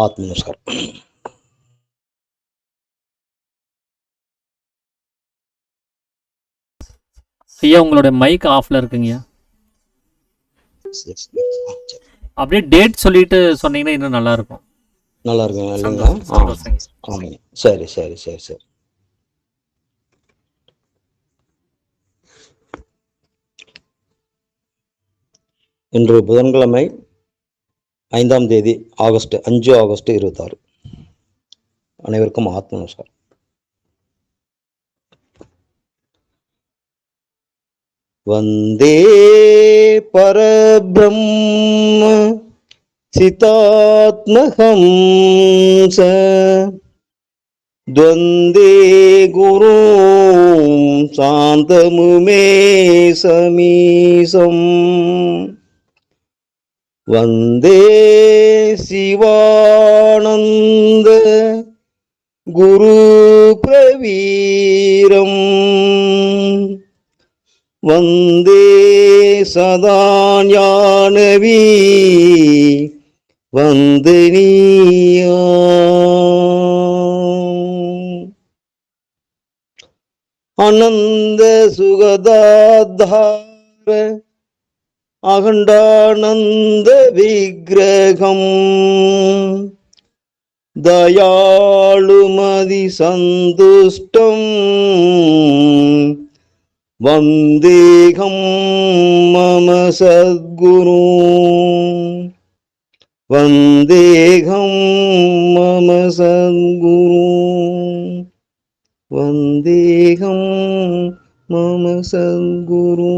ஆத்ம நமஸ்கார். ஐயா உங்களுடைய மைக் ஆஃப்ல இருக்குங்கய்யா. அப்படியே டேட் சொல்லிட்டு சொன்னீங்கன்னா இன்னும் நல்லா இருக்கும். நல்லா இருக்கும் இல்லைங்களா? சந்தோஷங்க. ஆமாங்க. சரி சரி சரி சரி. இன்று புதன்கிழமை 5ஆம் தேதி ஆகஸ்ட் 5 அனைவருக்கும் ஆத்ம நமஸ்கார். வந்தே பரபிரம்ம சிதாத்மஹம்ச துவந்தே குரு சாந்தமுமே சமீசம் வந்தே சிவானந்த குரு பிரவீரம் வந்தே சதாஞானவி வந்தனீயா. அனந்த சுகதாதார அகண்டானந்த விக்கிரகம் தயாளுமதி சந்துஷ்டம் வந்தேகம் மம சத்குரு வந்தேகம் மம சத்குரு வந்தேகம் மம சத்குரு.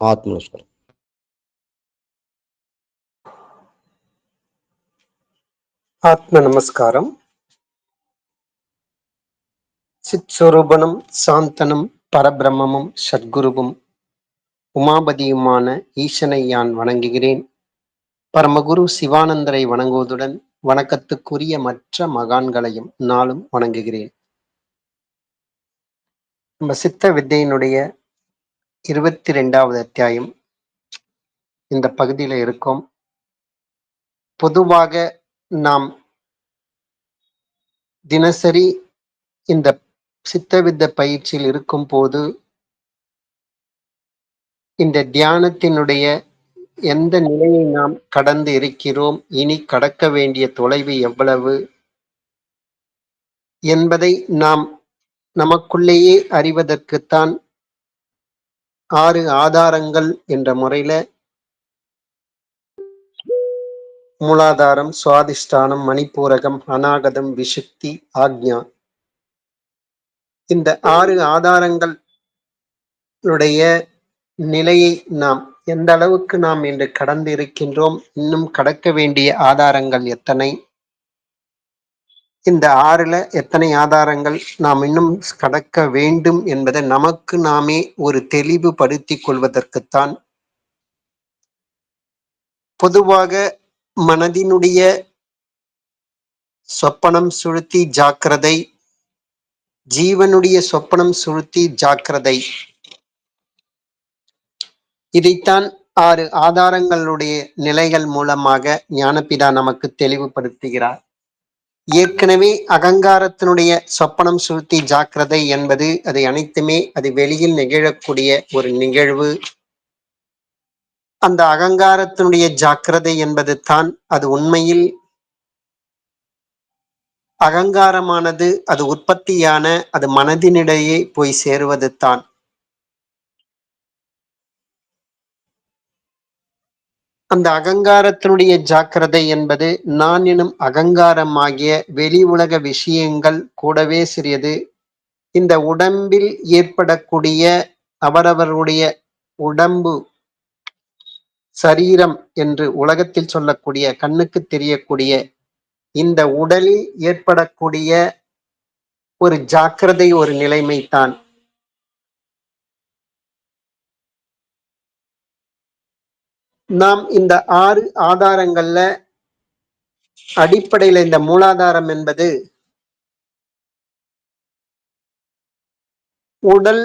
ஆத்ம நமஸ்காரம். ஆத்ம நமஸ்காரம். சித்ஸ்வரூபனும் சாந்தனும் பரபிரம்மமும் சத்குருவும் உமாபதியுமான ஈசனை யான் வணங்குகிறேன். பரமகுரு சிவானந்தரை வணங்குவதுடன் வணக்கத்துக்குரிய மற்ற மகான்களையும் நாளும் வணங்குகிறேன். நம்ம சித்த வித்தையினுடைய 22வது அத்தியாயம் இந்த பகுதியில இருக்கோம். பொதுவாக நாம் தினசரி இந்த சித்தவித்த பயிற்சியில் இருக்கும் போது இந்த தியானத்தினுடைய எந்த நிலையை நாம் கடந்து இருக்கிறோம், இனி கடக்க வேண்டிய தொலைவு எவ்வளவு என்பதை நாம் நமக்குள்ளேயே அறிவதற்குத்தான் 6 ஆதாரங்கள் என்ற முறையில மூலாதாரம், சுவாதிஷ்டானம், மணிப்பூரகம், அநாகதம், விசுத்தி, ஆக்ஞா, இந்த 6 ஆதாரங்களுடைய நிலையை நாம் எந்த அளவுக்கு நாம் இன்று கடந்து இருக்கின்றோம், இன்னும் கடக்க வேண்டிய ஆதாரங்கள் எத்தனை, இந்த 6ல எத்தனை ஆதாரங்கள் நாம் இன்னும் கடக்க வேண்டும் என்பதை நமக்கு நாமே ஒரு தெளிவுபடுத்திக் கொள்வதற்குத்தான் பொதுவாக மனதினுடைய சொப்பனம் சுழுத்தி ஜாக்கிரதை, ஜீவனுடைய சொப்பனம் சுழுத்தி ஜாக்கிரதை, இதைத்தான் 6 ஆதாரங்களுடைய நிலைகள் மூலமாக ஞானபிதா நமக்கு தெளிவுபடுத்துகிறார். ஏற்கனவே அகங்காரத்தினுடைய சொப்பனம் சுழுத்தி ஜாக்கிரதை என்பது அதை அனைத்துமே அது வெளியில் நிகழக்கூடிய ஒரு நிகழ்வு. அந்த அகங்காரத்தினுடைய ஜாக்கிரதை என்பது தான் அது உண்மையில் அகங்காரமானது அது உற்பத்தியான அது மனதினிடையே போய் சேருவது தான். அந்த அகங்காரத்தினுடைய ஜாக்கிரதை என்பது நான் எனும் அகங்காரமாகிய வெளி உலக விஷயங்கள் கூடவே சிறியது. இந்த உடம்பில் ஏற்படக்கூடிய அவரவருடைய உடம்பு சரீரம் என்று உலகத்தில் சொல்லக்கூடிய கண்ணுக்கு தெரியக்கூடிய இந்த உடலில் ஏற்படக்கூடிய ஒரு ஜாக்கிரதை ஒரு நிலைமைத்தான். நாம் இந்த 6 ஆதாரங்கள்ல அடிப்படையில இந்த மூலாதாரம் என்பது உடல்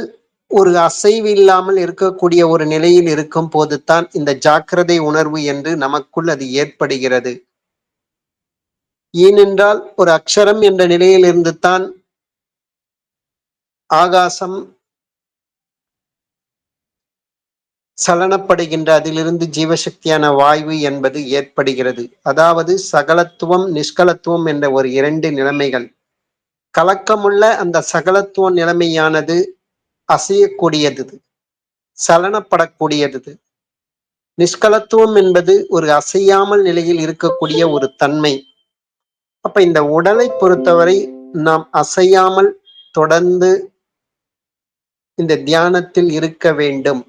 ஒரு அசைவு இல்லாமல் இருக்கக்கூடிய ஒரு நிலையில் இருக்கும் போதுதான் இந்த ஜாக்கிரதை உணர்வு என்று நமக்குள் அது ஏற்படுகிறது. ஏனென்றால் ஒரு அக்ஷரம் என்ற நிலையில் இருந்து தான் ஆகாசம் சலனப்படுகின்ற, அதிலிருந்து ஜீவசக்தியான வாயு என்பது ஏற்படுகிறது. அதாவது சகலத்துவம் நிஷ்கலத்துவம் என்ற ஒரு 2 நிலைமைகள். கலக்கமுள்ள அந்த சகலத்துவ நிலைமையானது அசையக்கூடியது, சலனப்படக்கூடியது. நிஷ்கலத்துவம் என்பது ஒரு அசையாமல் நிலையில் இருக்கக்கூடிய ஒரு தன்மை. அப்ப இந்த உடலை பொறுத்தவரை நாம் அசையாமல் தொடர்ந்து இந்த தியானத்தில் இருக்க வேண்டும்.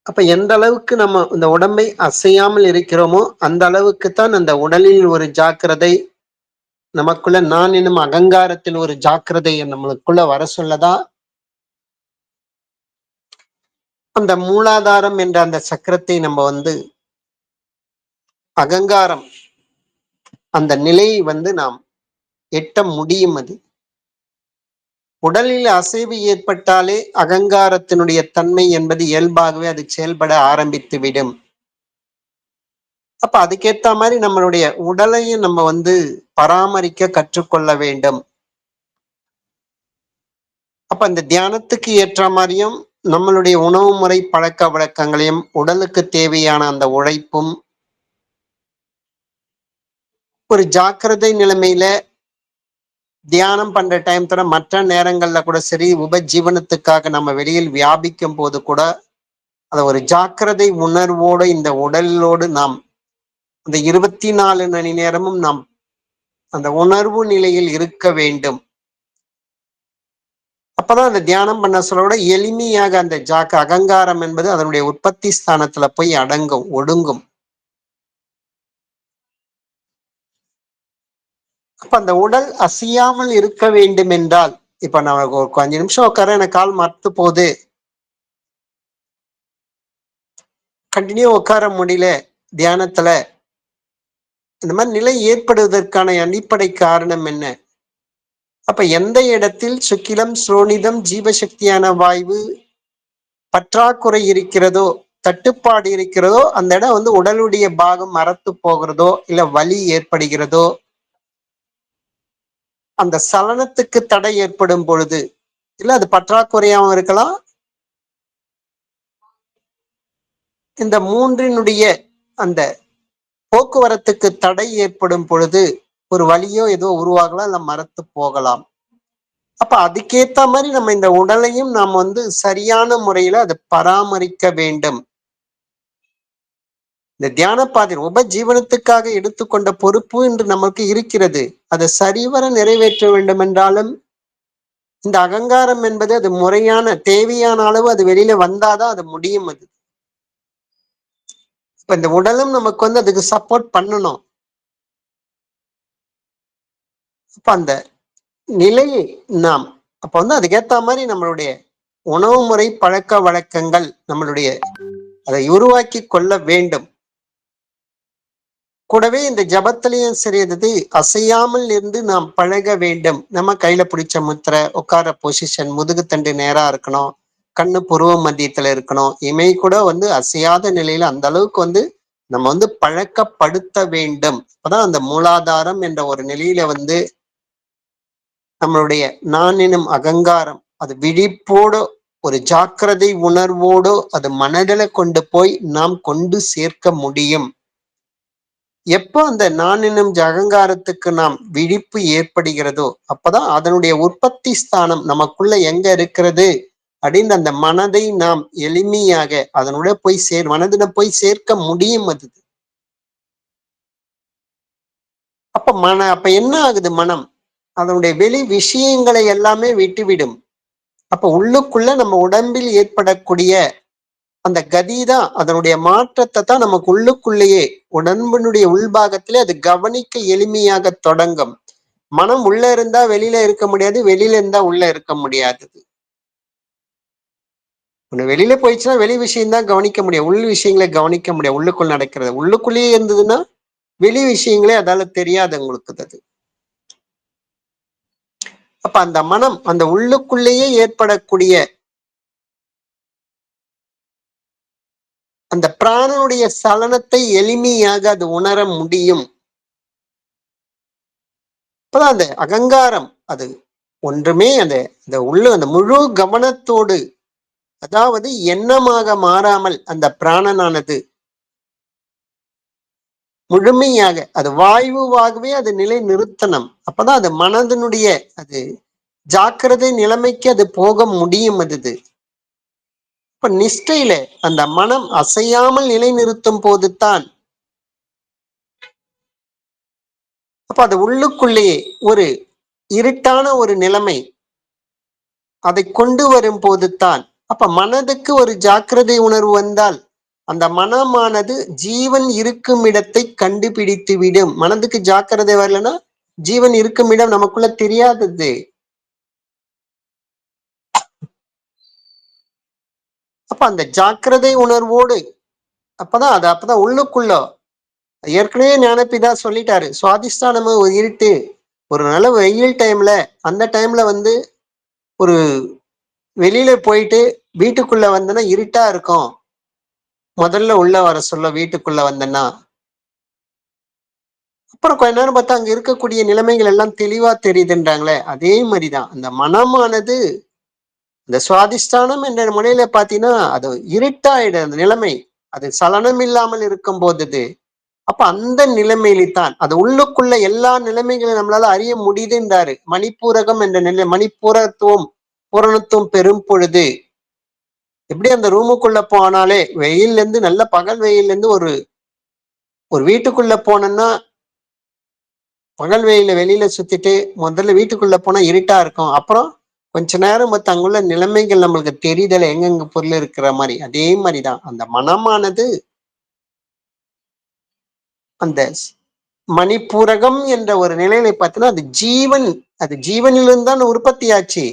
அப்ப எந்த அளவுக்கு நம்ம இந்த உடம்பை அசையாமல் இருக்கிறோமோ அந்த அளவுக்குத்தான் அந்த உடலில் ஒரு ஜாக்கிரதை நமக்குள்ள, நான் எனும் அகங்காரத்தில் ஒரு ஜாக்கிரதை நம்மளுக்குள்ள வர சொல்லதா அந்த மூலாதாரம் என்ற அந்த சக்கரத்தை நம்ம அகங்காரம் அந்த நிலையை நாம் எட்ட முடியும். அது உடலில் அசைவு ஏற்பட்டாலே அகங்காரத்தினுடைய தன்மை என்பது இயல்பாகவே அது செயல்பட ஆரம்பித்து விடும். அப்ப அதுக்கேத்த மாதிரி நம்மளுடைய உடலையும் நம்ம பராமரிக்க கற்றுக்கொள்ள வேண்டும். அப்ப இந்த தியானத்துக்கு ஏற்ற மாதிரியும் நம்மளுடைய உணவு முறை பழக்க வழக்கங்களையும், உடலுக்கு தேவையான அந்த உழைப்பும், ஒரு ஜாக்கிரதை நிலைமையில தியானம் பண்ற டைம்ல மற்ற நேரங்கள்ல கூட சரி, உபஜீவனத்துக்காக நம்ம வெளியில் வியாபிக்கும் போது கூட அதை ஒரு ஜாக்கிரதை உணர்வோடு இந்த உடலோடு நாம் அந்த 24 மணி நேரமும் நாம் அந்த உணர்வு நிலையில் இருக்க வேண்டும். அப்பதான் அந்த தியானம் பண்ண சொல்ல எளிமையாக அந்த அகங்காரம் என்பது அதனுடைய உற்பத்தி ஸ்தானத்துல போய் அடங்கும், ஒடுங்கும். அப்ப அந்த உடல் அசையாமல் இருக்க வேண்டும் என்றால், இப்ப நான் ஒரு 5 நிமிஷம் உட்கார எனக்கு கால் மறுத்து போகுது, கண்டினியூ உட்கார முடியல தியானத்துல, இந்த மாதிரி நிலை ஏற்படுவதற்கான அடிப்படை காரணம் என்ன? அப்ப எந்த இடத்தில் சுக்கிலம் ஸ்ரோனிதம் ஜீவசக்தியான வாயு பற்றாக்குறை இருக்கிறதோ, தட்டுப்பாடு இருக்கிறதோ, அந்த இடம் உடலுடைய பாகம் மரத்து போகிறதோ, இல்ல வலி ஏற்படுகிறதோ, அந்த சலனத்துக்கு தடை ஏற்படும் பொழுது, இல்ல அது பற்றாக்குறையாகவும் இருக்கலாம், இந்த மூன்றினுடைய அந்த போக்குவரத்துக்கு தடை ஏற்படும் பொழுது ஒரு வலியோ ஏதோ உருவாகலாம், இல்ல மரத்து போகலாம். அப்ப அதுக்கேத்த மாதிரி நம்ம இந்த உடலையும் நாம் சரியான முறையில அதை பராமரிக்க வேண்டும். இந்த தியான பாதையில் உபஜீவனத்துக்காக எடுத்துக்கொண்ட பொறுப்பு என்று நமக்கு இருக்கிறது. அதை சரிவர நிறைவேற்ற வேண்டும் என்றாலும் இந்த அகங்காரம் என்பது அது முறையான தேவையான அளவு அது வெளியில வந்தாதான் அது முடியும். அது இப்ப இந்த உடலும் நமக்கு அதுக்கு சப்போர்ட் பண்ணணும். அப்ப அந்த நிலையை நாம் அப்ப அதுக்கேத்த மாதிரி நம்மளுடைய உணவு முறை பழக்க வழக்கங்கள் நம்மளுடைய அதை உருவாக்கி கொள்ள வேண்டும். கூடவே இந்த ஜபத்திலையும் சரியது அசையாமல் இருந்து நாம் பழக வேண்டும். நம்ம கையில பிடிச்ச முத்திரை, உட்கார பொசிஷன், முதுகுத்தண்டு நேரா இருக்கணும், கண்ணு புருவ மத்தியத்துல இருக்கணும், இமை கூட அசையாத நிலையில அந்த அளவுக்கு நம்ம பழக்கப்படுத்த வேண்டும். அப்பதான் அந்த மூலாதாரம் என்ற ஒரு நிலையில நம்மளுடைய நான் எனும் அகங்காரம் அது விழிப்போடு ஒரு ஜாக்கிரதை உணர்வோடு அது மனதில கொண்டு போய் நாம் கொண்டு சேர்க்க முடியும். எப்போ அந்த நான் எனும் அகங்காரத்துக்கு நாம் விழிப்பு ஏற்படுகிறதோ அப்பதான் அதனுடைய உற்பத்தி ஸ்தானம் நமக்குள்ள எங்க இருக்கிறது அப்படின்னு அந்த மனதை நாம் எளிமையாக அதனுடைய போய் மனதில போய் சேர்க்க முடியும். அது அப்ப என்ன ஆகுது? மனம் அதனுடைய வெளி விஷயங்களை எல்லாமே விட்டுவிடும். அப்ப உள்ளுக்குள்ள நம்ம உடம்பில் ஏற்படக்கூடிய அந்த கதிதான், அதனுடைய மாற்றத்தை தான் நமக்கு உள்ளுக்குள்ளேயே உடம்பினுடைய உள்பாகத்திலே அது கவனிக்க எளிமையாக தொடங்கும். மனம் உள்ள இருந்தா வெளியில இருக்க முடியாது, வெளியில இருந்தா உள்ள இருக்க முடியாது. ஒண்ணு வெளியில போயிடுச்சுன்னா வெளி விஷயம் தான் கவனிக்க முடியும், உள் விஷயங்களை கவனிக்க முடியாது. உள்ளுக்குள் நடக்கிறது உள்ளுக்குள்ளேயே இருந்ததுன்னா வெளி விஷயங்களே அதால தெரியாது உங்களுக்கு. அது அப்ப அந்த மனம் அந்த உள்ளுக்குள்ளேயே ஏற்படக்கூடிய அந்த பிராணனுடைய சலனத்தை எளிமையாக அது உணர முடியும். அப்பதான் அந்த அகங்காரம் அது ஒன்றுமே அந்த அந்த முழு கவனத்தோடு, அதாவது எண்ணமாக மாறாமல் அந்த பிராணனானது முழுமையாக அது வாயுவாகவே அது நிலை நிறுத்தணும். அப்பதான் அது மனதனுடைய அது ஜாக்கிரதை நிலைமைக்கு அது போக முடியும். அது இப்ப நிஷ்டையில அந்த மனம் அசையாமல் நிலை நிறுத்தும் போதுதான் அப்ப அது உள்ளுக்குள்ளேயே ஒரு இருட்டான ஒரு நிலைமை அதை கொண்டு வரும் போதுதான் அப்ப மனதுக்கு ஒரு ஜாக்கிரதை உணர்வு வந்தால் அந்த மனமானது ஜீவன் இருக்கும் இடத்தை கண்டுபிடித்து விடும். மனதுக்கு ஜாக்கிரதை வரலன்னா ஜீவன் இருக்கும் இடம் நமக்குள்ள தெரியாதது. அப்ப அந்த ஜாக்கிரதை உணர்வோடு அப்பதான் உள்ளுக்குள்ள ஏற்கனவே ஞானப்பிதா சொல்லிட்டாரு. சுவாதிஷ்டானம் ஒரு இருட்டு, ஒரு நல்ல வெயில் டைம்ல அந்த டைம்ல ஒரு வெளியில போயிட்டு வீட்டுக்குள்ள வந்தனா இருட்டா இருக்கும். முதல்ல உள்ள வர சொல்ல வீட்டுக்குள்ள வந்தேன்னா அப்புறம் கொஞ்ச நேரம் பார்த்தா அங்க இருக்கக்கூடிய நிலைமைகள் எல்லாம் தெளிவா தெரியுதுன்றாங்களே, அதே மாதிரிதான் அந்த மனமானது இந்த சுவாதிஷ்டானம் என்ற முறையில பாத்தீங்கன்னா அது இருட்டாயிடும். அந்த நிலைமை அது சலனம் இல்லாமல் இருக்கும் போது அப்ப அந்த நிலைமையில்தான் அது உள்ளுக்குள்ள எல்லா நிலைமைகளையும் நம்மளால அறிய முடியுதுன்றாரு. மணிப்பூரகம் என்ற நிலை, மணிப்பூரத்துவம் பூரணத்துவம் பெரும் பொழுது எப்படி அந்த ரூமுக்குள்ள போனாலே வெயில்ல இருந்து நல்ல பகல் வெயில்ல இருந்து ஒரு வீட்டுக்குள்ள போனோம்னா பகல் வெயில வெளியில சுத்திட்டு முதல்ல வீட்டுக்குள்ள போனா இருட்டா இருக்கும். அப்புறம் கொஞ்ச நேரம் அங்குள்ள நிலைமைகள் நம்மளுக்கு தெரிதல எங்கெங்க பொருள் இருக்கிற மாதிரி. அதே மாதிரிதான் அந்த மனமானது அந்த மணிப்பூரகம் என்ற ஒரு நிலையில பார்த்தீங்கன்னா அது ஜீவனிலிருந்து தான் உற்பத்தி ஆச்சு.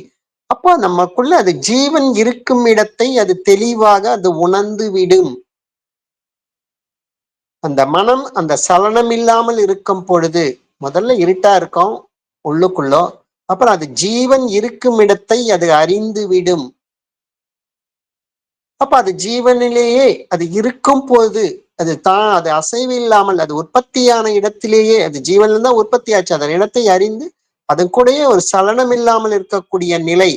அப்போ நமக்குள்ள அது ஜீவன் இருக்கும் இடத்தை அது தெளிவாக அது உணர்ந்து விடும். அந்த மனம் அந்த சலனம் இல்லாமல் இருக்கும் பொழுது முதல்ல இருட்டா இருக்கும் உள்ளுக்குள்ள, அப்புறம் அது ஜீவன் இருக்கும் இடத்தை அது அறிந்து விடும். அப்ப அது ஜீவனிலேயே அது இருக்கும் போது அது அசைவு இல்லாமல் அது உற்பத்தியான இடத்திலேயே அது ஜீவனில் தான் உற்பத்தி ஆச்சு. அதன் இடத்தை அறிந்து அது கூடயே ஒரு சலனம் இல்லாமல் இருக்கக்கூடிய நிலை,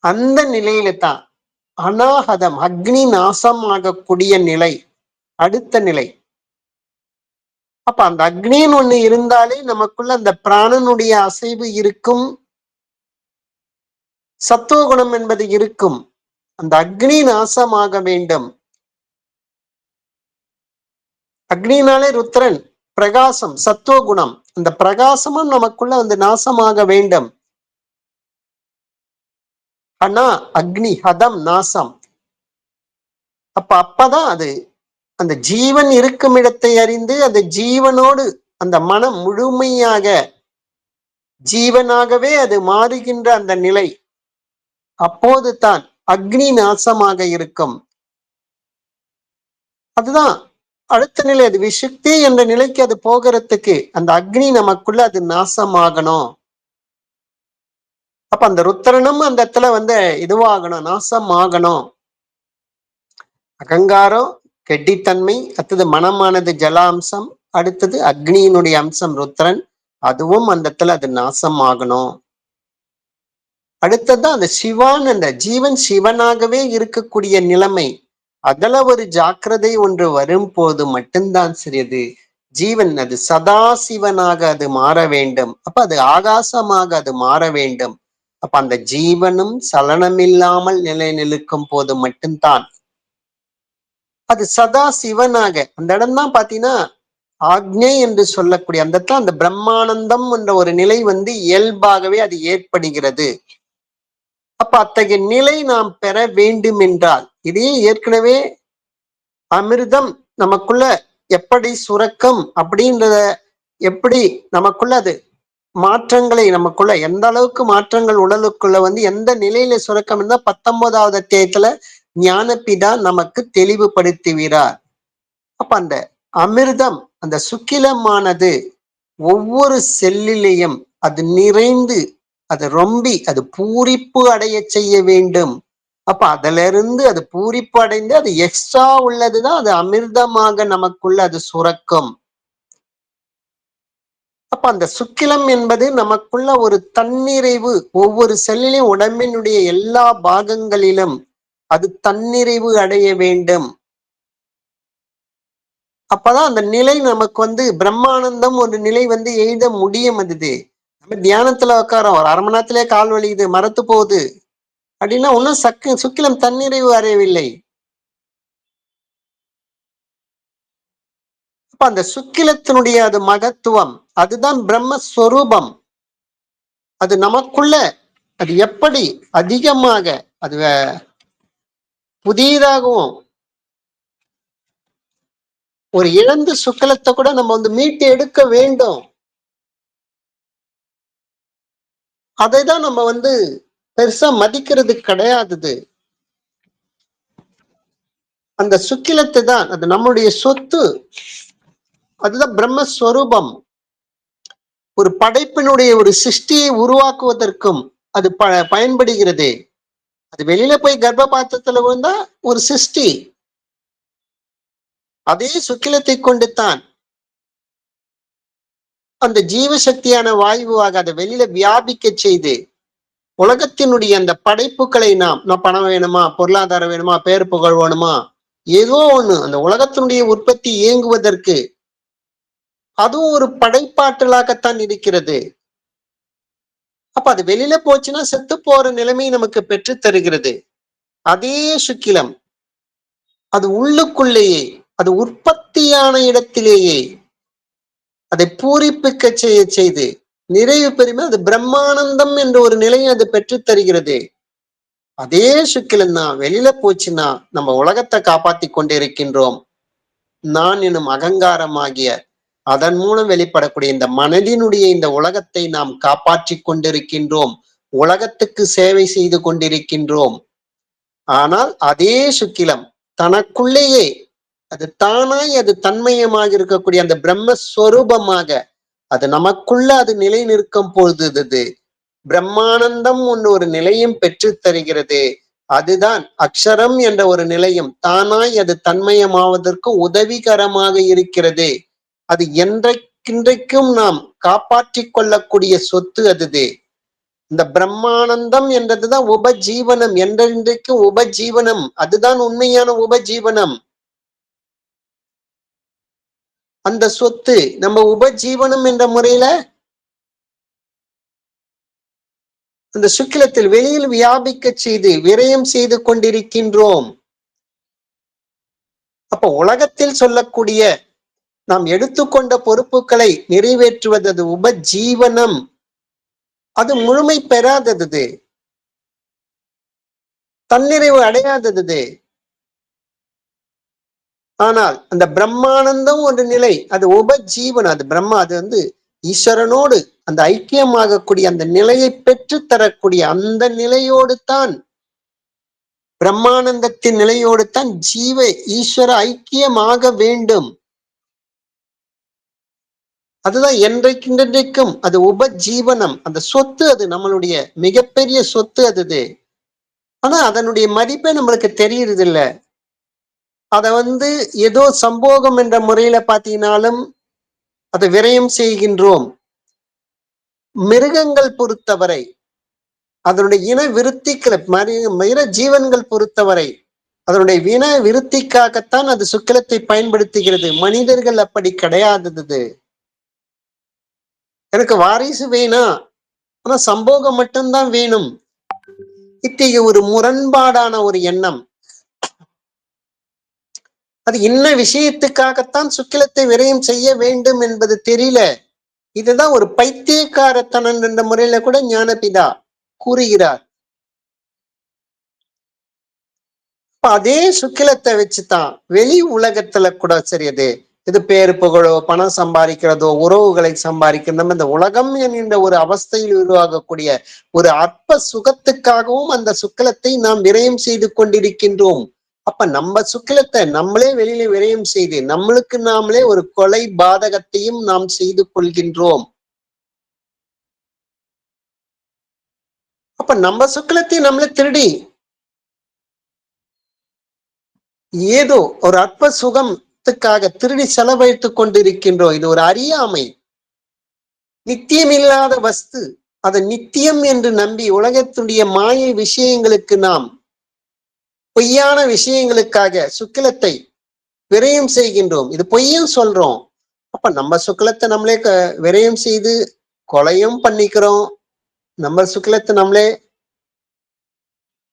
அந்த நிலையில தான் அநாகதம் அக்னி நாசம் ஆகக்கூடிய நிலை அடுத்த நிலை. அப்ப அந்த அக்னின்னு ஒண்ணு இருந்தாலே நமக்குள்ள அந்த பிராணனுடைய அசைவு இருக்கும், சத்துவகுணம் என்பது இருக்கும். அந்த அக்னி நாசமாக வேண்டும். அக்னினாலே ருத்ரன் பிரகாசம் சத்துவகுணம், அந்த பிரகாசமும் நமக்குள்ள நாசமாக வேண்டும். ஆனா அக்னி ஹதம் நாசம். அப்பதான் அது அந்த ஜீவன் இருக்கும் இடத்தை அறிந்து அந்த ஜீவனோடு அந்த மனம் முழுமையாக ஜீவனாகவே அது மாறுகின்ற அந்த நிலை, அப்போது தான் அக்னி நாசமாக இருக்கும். அதுதான் அடுத்த நிலை. அது விசுக்தி என்ற நிலைக்கு அது போகிறதுக்கு அந்த அக்னி நமக்குள்ள அது நாசமாகணும். அப்ப அந்த ருத்திரனும் அந்த இடத்துல இதுவாகணும், நாசம் ஆகணும். அகங்காரம் கெட்டித்தன்மை, அடுத்தது மனமானது ஜல அம்சம், அடுத்தது அக்னியினுடைய அம்சம் ருத்ரன், அதுவும் அந்த இடத்துல அது நாசம் ஆகணும். அடுத்ததுதான் அந்த சிவான், அந்த ஜீவன் சிவனாகவே இருக்கக்கூடிய நிலைமை, அதுல ஒரு ஜாக்கிரதை ஒன்று வரும் போது மட்டும்தான் சரியது ஜீவன் அது சதாசிவனாக அது மாற வேண்டும். அப்ப அது ஆகாசமாக அது மாற வேண்டும். அப்ப அந்த ஜீவனும் சலனமில்லாமல் நிலை நிற்கும் போது மட்டும்தான் அது சதா சிவனாக அந்த இடம் தான் பாத்தீங்கன்னா ஆக்ஞை என்று சொல்லக்கூடிய அந்த இடத்துல அந்த பிரம்மானந்தம் என்ற ஒரு நிலை இயல்பாகவே அது ஏற்படுகிறது. அப்ப அத்தகைய நிலை நாம் பெற வேண்டும் என்றால் இதே ஏற்கனவே அமிர்தம் நமக்குள்ள எப்படி சுரக்கம் அப்படின்றத எப்படி நமக்குள்ள அது மாற்றங்களை நமக்குள்ள எந்த அளவுக்கு மாற்றங்கள் உடலுக்குள்ள எந்த நிலையில சுரக்கம் இருந்தா 19வது அத்தியாயத்துல ஞானபிதா நமக்கு தெளிவுபடுத்துகிறார். அப்ப அந்த அமிர்தம் அந்த சுக்கிலமானது ஒவ்வொரு செல்லிலையும் அது நிறைந்து அது ரொம்பி அது பூரிப்பு அடைய செய்ய வேண்டும். அப்ப அதுல இருந்து அது பூரிப்பு அடைந்து அது எக்ஸ்ட்ரா உள்ளதுதான் அது அமிர்தமாக நமக்குள்ள அது சுரக்கும். அப்ப அந்த சுக்கிலம் என்பது நமக்குள்ள ஒரு தன்னிறைவு, ஒவ்வொரு செல்லிலும் உடம்பினுடைய எல்லா பாகங்களிலும் அது தன்னிறைவு அடைய வேண்டும். அப்பதான் அந்த நிலை நமக்கு பிரம்மானந்தம் ஒரு நிலை எழுத முடியும். அது நம்ம தியானத்துல உட்காரோம், ஒரு 1/2 மணி நேரத்திலே கால் வலிக்குது, மரத்து போகுது அப்படின்னா ஒன்னும் சுக்கிலம் தன்னிறைவு அடையவில்லை. அப்ப அந்த சுக்கிலத்தினுடைய அது மகத்துவம், அதுதான் பிரம்மஸ்வரூபம். அது நமக்குள்ள அது எப்படி அதிகமாக அது புதியதாகவும் ஒரு இழந்த சுக்கிலத்தை கூட நம்ம மீட்டு எடுக்க வேண்டும். அதைதான் நம்ம பெருசா மதிக்கிறது கிடையாது. அந்த சுக்கிலத்தை தான், அது நம்முடைய சொத்து, அதுதான் பிரம்மஸ்வரூபம். ஒரு படைப்பினுடைய ஒரு சிருஷ்டியை உருவாக்குவதற்கும் அது பயன்படுகிறது. அது வெளியில போய் கர்ப்ப பாத்திரத்துல விழுந்தா ஒரு சிருஷ்டி, அதே சுக்கிலத்தை கொண்டு தான் அந்த ஜீவசக்தியான வாயுவாக அதை வெளியில வியாபிக்க செய்து உலகத்தினுடைய அந்த படைப்புகளை நாம் பணம் வேணுமா, பொருளாதாரம் வேணுமா, பேர் புகழ் வேணுமா, ஏதோ ஒண்ணு அந்த உலகத்தினுடைய உற்பத்தி இயங்குவதற்கு அதுவும் ஒரு படைப்பாற்றலாகத்தான் இருக்கிறது. அப்ப அது வெளியில போச்சுன்னா செத்து போற நிலைமை நமக்கு பெற்று தருகிறது. அதே சுக்கிலம் அது உள்ளுக்குள்ளேயே அது உற்பத்தியான இடத்திலேயே அதை பூரிப்பிக்க செய்து நிறைவு பெருமை அது பிரம்மானந்தம் என்ற ஒரு நிலையை அது பெற்று தருகிறது. அதே சுக்கிலம் தான் வெளியில போச்சுன்னா நம்ம உலகத்தை காப்பாத்தி கொண்டு இருக்கின்றோம். நான் எனும் அகங்காரமாகிய அதன் மூலம் வெளிப்படக்கூடிய இந்த மனதினுடைய இந்த உலகத்தை நாம் காப்பாற்றி கொண்டிருக்கின்றோம். உலகத்துக்கு சேவை செய்து கொண்டிருக்கின்றோம். ஆனால் அதே சுக்கிலம் தனக்குள்ளேயே அது தானாய் அது தன்மயமாக இருக்கக்கூடிய அந்த பிரம்மஸ்வரூபமாக அது நமக்குள்ள அது நிலை நிற்கும் பொழுது பிரம்மானந்தம் ஒன்று ஒரு நிலையும் பெற்று தருகிறது. அதுதான் அக்ஷரம் என்ற ஒரு நிலையும் தானாய் அது தன்மயமாவதற்கு உதவிகரமாக இருக்கிறது. அது என்றைக்கும் நாம் காப்பாற்றி கொள்ளக்கூடிய சொத்து. அது இந்த பிரம்மானந்தம் என்றதுதான் உபஜீவனம், என்றென்றைக்கும் உபஜீவனம். அதுதான் உண்மையான உபஜீவனம். அந்த சொத்து நம்ம உபஜீவனம் என்ற முறையில அந்த சுக்கிலத்தில் வெளியில் வியாபிக்க செய்து விரயம் செய்து கொண்டிருக்கின்றோம். அப்ப உலகத்தில் சொல்லக்கூடிய நாம் எடுத்துக்கொண்ட பொறுப்புகளை நிறைவேற்றுவது அது உபஜீவனம். அது முழுமை பெறாதது, தன்னிறைவு அடையாதது. ஆனால் அந்த பிரம்மானந்தம் ஒரு நிலை, அது உபஜீவன், அது பிரம்மா, அது ஈஸ்வரனோடு அந்த ஐக்கியமாகக்கூடிய அந்த நிலையை பெற்று தரக்கூடிய அந்த நிலையோடு தான், பிரம்மானந்தத்தின் நிலையோடு தான் ஜீவ ஈஸ்வர ஐக்கியமாக வேண்டும். அதுதான் என்றைக்கும் அது உபஜீவனம். அந்த சொத்து அது நம்மளுடைய மிகப்பெரிய சொத்து. அது ஆனா அதனுடைய மதிப்பே நம்மளுக்கு தெரியறது இல்ல. அத ஏதோ சம்போகம் என்ற முறையில பாத்தீங்கன்னாலும் அதை விரயம் செய்கின்றோம். மிருகங்கள் பொறுத்தவரை அதனுடைய இன விருத்திகளை மிர ஜீவன்கள் பொறுத்தவரை அதனுடைய இன விருத்திக்காகத்தான் அது சுக்கிலத்தை பயன்படுத்துகிறது. மனிதர்கள் அப்படி கிடையாதது. எனக்கு வாரிசு வேணாம், ஆனா சம்போகம் மட்டும்தான் வேணும், இத்தகைய ஒரு முரண்பாடான ஒரு எண்ணம். அது என்ன விஷயத்துக்காகத்தான் சுக்கிலத்தை விரயம் செய்ய வேண்டும் என்பது தெரியல. இதுதான் ஒரு பைத்தியக்காரத்தனம் என்ற முறையில கூட ஞானபிதா கூறுகிறார். அதே சுக்கிலத்தை வச்சுதான் வெளி உலகத்துல கூட சரி, இது பேரு புகழோ பணம் சம்பாதிக்கிறதோ உறவுகளை சம்பாதிக்கிறதோ இந்த உலகம் என்கின்ற ஒரு அவஸ்தையில் உருவாகக்கூடிய ஒரு அற்ப சுகத்துக்காகவும் அந்த சுக்கிலத்தை நாம் விரயம் செய்து கொண்டிருக்கின்றோம். அப்ப நம்ம சுக்கிலத்தை நம்மளே வெளியில விரயம் செய்து நம்மளுக்கு நாமளே ஒரு கொலை பாதகத்தையும் நாம் செய்து கொள்கின்றோம். அப்ப நம்ம சுக்கிலத்தை நம்மளே திருடி ஏதோ ஒரு அற்ப சுகத்துக்காக திருடி செலவழித்துக் கொண்டிருக்கின்றோம். இது ஒரு அறியாமை. நித்தியம் இல்லாத வஸ்து அதை நித்தியம் என்று நம்பி உலகத்துடைய மாயை விஷயங்களுக்கு நாம் பொய்யான விஷயங்களுக்காக சுக்கிலத்தை விரயம் செய்கின்றோம். இது பொய்யும் சொல்றோம். அப்ப நம்ம சுக்கிலத்தை நம்மளே விரயம் செய்து கொலையும் பண்ணிக்கிறோம். நம்ம சுக்கிலத்தை நம்மளே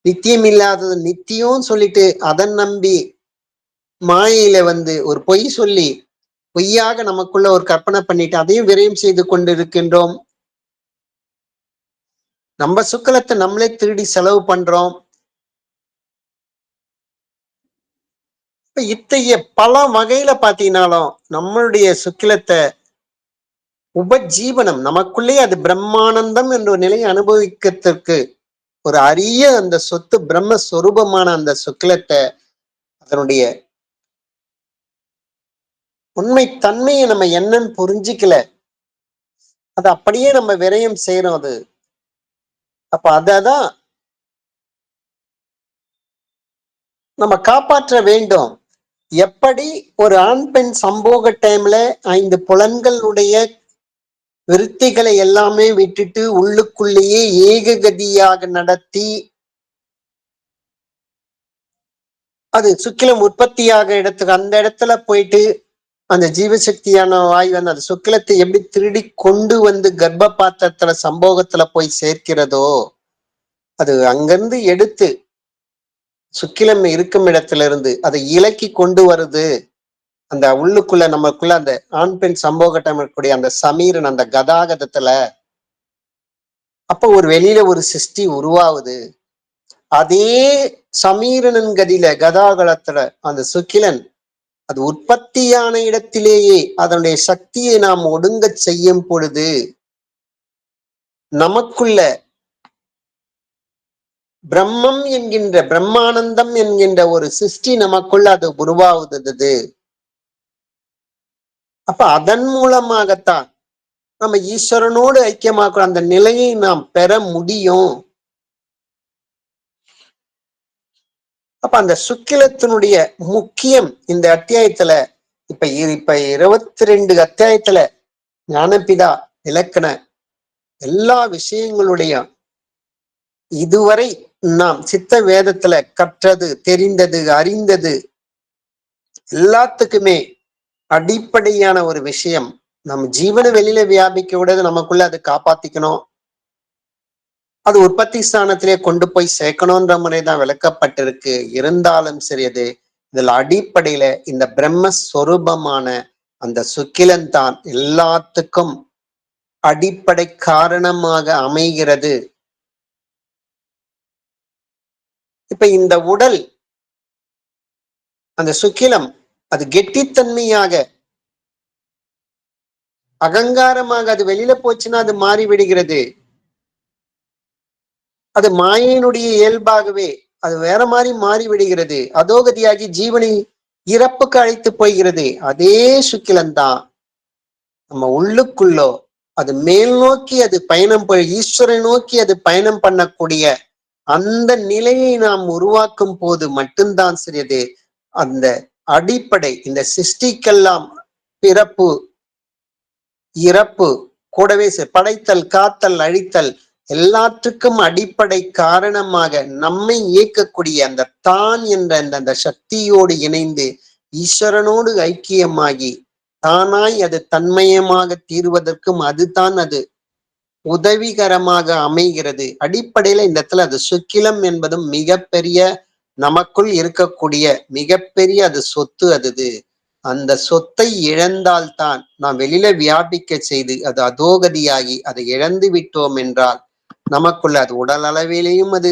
நித்தியம் இல்லாதது நித்தியம் சொல்லிட்டு அதை நம்பி மாயையில ஒரு பொய் சொல்லி பொய்யாக நமக்குள்ள ஒரு கற்பனை பண்ணிட்டு அதையும் விரயம் செய்து கொண்டிருக்கின்றோம். நம்ம சுக்கிலத்தை நம்மளே திருடி செலவு பண்றோம். இப்ப இத்தகைய பல வகையில பாத்தீங்கன்னாலும் நம்மளுடைய சுக்கிலத்தை உபஜீவனம் நமக்குள்ளே அது பிரம்மானந்தம் என்ற ஒரு நிலையை அனுபவிக்கிறதுக்கு ஒரு அரிய அந்த சொத்து பிரம்மஸ்வரூபமான அந்த சுக்கிலத்தை அதனுடைய உண்மை தன்மையை நம்ம என்னன்னு புரிஞ்சிக்கல. அது அப்படியே நம்ம விரயம் செய்யறோம். அது அப்ப அததான் நம்ம காப்பாற்ற வேண்டும். எப்படி ஒரு ஆண் பெண் சம்போக டைம்ல 5 புலன்களுடைய விருத்திகளை எல்லாமே விட்டுட்டு உள்ளுக்குள்ளேயே ஏககதியாக நடத்தி அது சுக்கிலம் உற்பத்தியாக இடத்துக்கு அந்த இடத்துல போயிட்டு அந்த ஜீவசக்தியான வாயு அந்த சுக்கிலத்தை எப்படி திருடி கொண்டு கர்ப்ப பாத்திரத்துல சம்போகத்துல போய் சேர்க்கிறதோ அது அங்கிருந்து எடுத்து சுக்கிலம் இருக்கும் இடத்துல இருந்து அதை இலக்கி கொண்டு வருது அந்த உள்ளுக்குள்ள நமக்குள்ள அந்த ஆண் பெண் சம்போகட்டம் இருக்கக்கூடிய அந்த சமீரன் அந்த கதாகதத்துல. அப்ப ஒரு வெளியில ஒரு சிருஷ்டி உருவாகுது. அதே சமீரனன் கதியில கதாகலத்துல அந்த சுக்கிலன் அது உற்பத்தியான இடத்திலேயே அதனுடைய சக்தியை நாம் ஒடுங்க செய்யும் பொழுது நமக்குள்ள பிரம்மம் என்கின்ற பிரம்மானந்தம் என்கின்ற ஒரு சிருஷ்டி நமக்குள்ள அது உருவாகுது. அப்ப அதன் மூலமாகத்தான் நம்ம ஈஸ்வரனோடு ஐக்கியமாக்குற அந்த நிலையை நாம் பெற முடியும். அப்ப அந்த சுக்கிலத்தினுடைய முக்கியம் இந்த அத்தியாயத்துல இப்ப 22 அத்தியாயத்துல ஞானபிதா இலக்கண எல்லா விஷயங்களுடைய இதுவரை நாம் சித்த வேதத்துல கற்றது தெரிந்தது அறிந்தது எல்லாத்துக்குமே அடிப்படையான ஒரு விஷயம். நம்ம ஜீவனை வெளியில வியாபிக்க விடாது, நமக்குள்ள அது காப்பாத்திக்கணும், அது உற்பத்தி ஸ்தானத்திலே கொண்டு போய் சேர்க்கணும்ன்ற முறைதான் விளக்கப்பட்டிருக்கு. இருந்தாலும் சரி அது இதுல அடிப்படையில இந்த பிரம்மஸ்வரூபமான அந்த சுக்கிலன் தான் எல்லாத்துக்கும் அடிப்படை காரணமாக அமைகிறது. இப்ப இந்த உடல் அந்த சுக்கிலம் அது கெட்டித்தன்மையாக அகங்காரமாக அது வெளியில போச்சுன்னா அது மாறிவிடுகிறது. அது மாயினுடைய இயல்பாகவே அது வேற மாதிரி மாறிவிடுகிறது. அதோகதியாகி ஜீவனை இறப்புக்கு அழைத்து போகிறது. அதே சுக்கிலந்தான் நம்ம உள்ளுக்குள்ளோ அது மேல் நோக்கி அது பயணம் ஈஸ்வரை நோக்கி அது பயணம் பண்ணக்கூடிய அந்த நிலையை நாம் உருவாக்கும் போது மட்டும்தான் சரியது அந்த அடிப்படை இந்த சிருஷ்டிக்கெல்லாம் பிறப்பு இறப்பு கூடவே படைத்தல் காத்தல் அழித்தல் எல்லாத்துக்கும் அடிப்படை காரணமாக நம்மை இயக்கக்கூடிய அந்த தான் என்ற அந்த சக்தியோடு இணைந்து ஈஸ்வரனோடு ஐக்கியமாகி தானாய் அது தன்மயமாக தீர்வதற்கும் அதுதான் அது உதவிகரமாக அமைகிறது. அடிப்படையில இந்த இடத்துல அது சுக்கிலம் என்பதும் மிகப்பெரிய நமக்குள் இருக்கக்கூடிய மிகப்பெரிய அது சொத்து. அது அந்த சொத்தை இழந்தால்தான் நாம் வெளியில வியாபிக்க செய்து அது அதோகதியாகி அதை இழந்து விட்டோம் என்றால் நமக்குள்ள அது உடல் அளவிலேயும் அது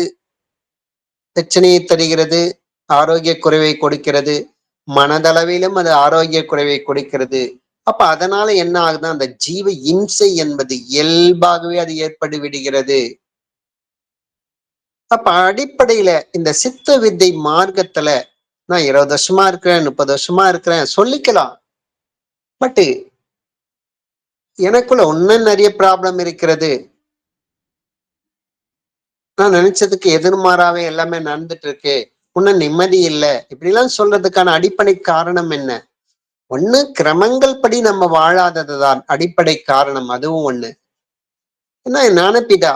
பிரச்சனையை தருகிறது, ஆரோக்கிய குறைவை கொடுக்கிறது, மனதளவிலும் அது ஆரோக்கிய குறைவை கொடுக்கிறது. அப்ப அதனால என்ன ஆகுதுன்னா அந்த ஜீவ இம்சை என்பது இயல்பாகவே அது ஏற்பட்டு விடுகிறது. அப்ப அடிப்படையில இந்த சித்த வித்தை மார்க்கத்துல நான் 20 வருஷமா இருக்கிறேன், 30 வருஷமா இருக்கிறேன் சொல்லிக்கலாம். பட் எனக்குள்ள இன்னும் நிறைய ப்ராப்ளம் இருக்கிறது. நான் நினைச்சதுக்கு எதிர்மாறாவே எல்லாமே நடந்துட்டு இருக்கு. இன்னும் நிம்மதி இல்ல. இப்படிலாம் சொல்றதுக்கான அடிப்படை காரணம் என்ன? ஒண்ணு கிரமங்கள் படி நம்ம வாழாததுதான் அடிப்படை காரணம். அதுவும் ஒண்ணு. ஏன்னா ஞானபிதா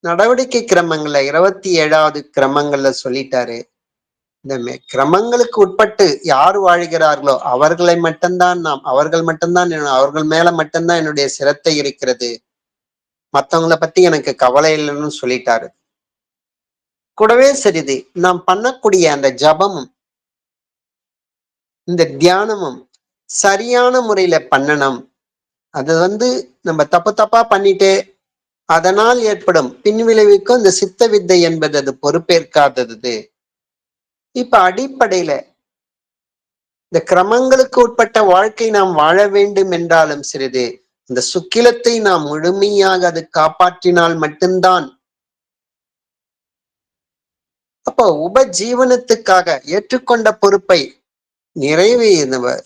நடவடிக்கை கிரமங்கள்ல 27வது கிரமங்கள்ல சொல்லிட்டாரு. இந்த கிரமங்களுக்கு உட்பட்டு யார் வாழ்கிறார்களோ அவர்களை மட்டும்தான் அவர்கள் மட்டும்தான் அவர்கள் மேல மட்டும்தான் என்னுடைய சிரத்தை இருக்கிறது. மத்தவங்கள பத்தி எனக்கு கவலை இல்லைன்னு சொல்லிட்டாரு. கூடவே சரிது, நாம் பண்ணக்கூடிய அந்த ஜபமும் இந்த தியானமும் சரியான முறையில பண்ணணும். அது நம்ம தப்பு தப்பா பண்ணிட்டு அதனால் ஏற்படும் பின்விளைவுக்கும் இந்த சித்த வித்தை என்பது அது பொறுப்பேற்காதது. இப்ப அடிப்படையில இந்த கிரமங்களுக்கு உட்பட்ட வாழ்க்கை நாம் வாழ வேண்டும் என்றாலும் சிறிது இந்த சுக்கிலத்தை நாம் முழுமையாக அது காப்பாற்றினால் மட்டும்தான். அப்போ உபஜீவனத்துக்காக ஏற்றுக்கொண்ட பொறுப்பை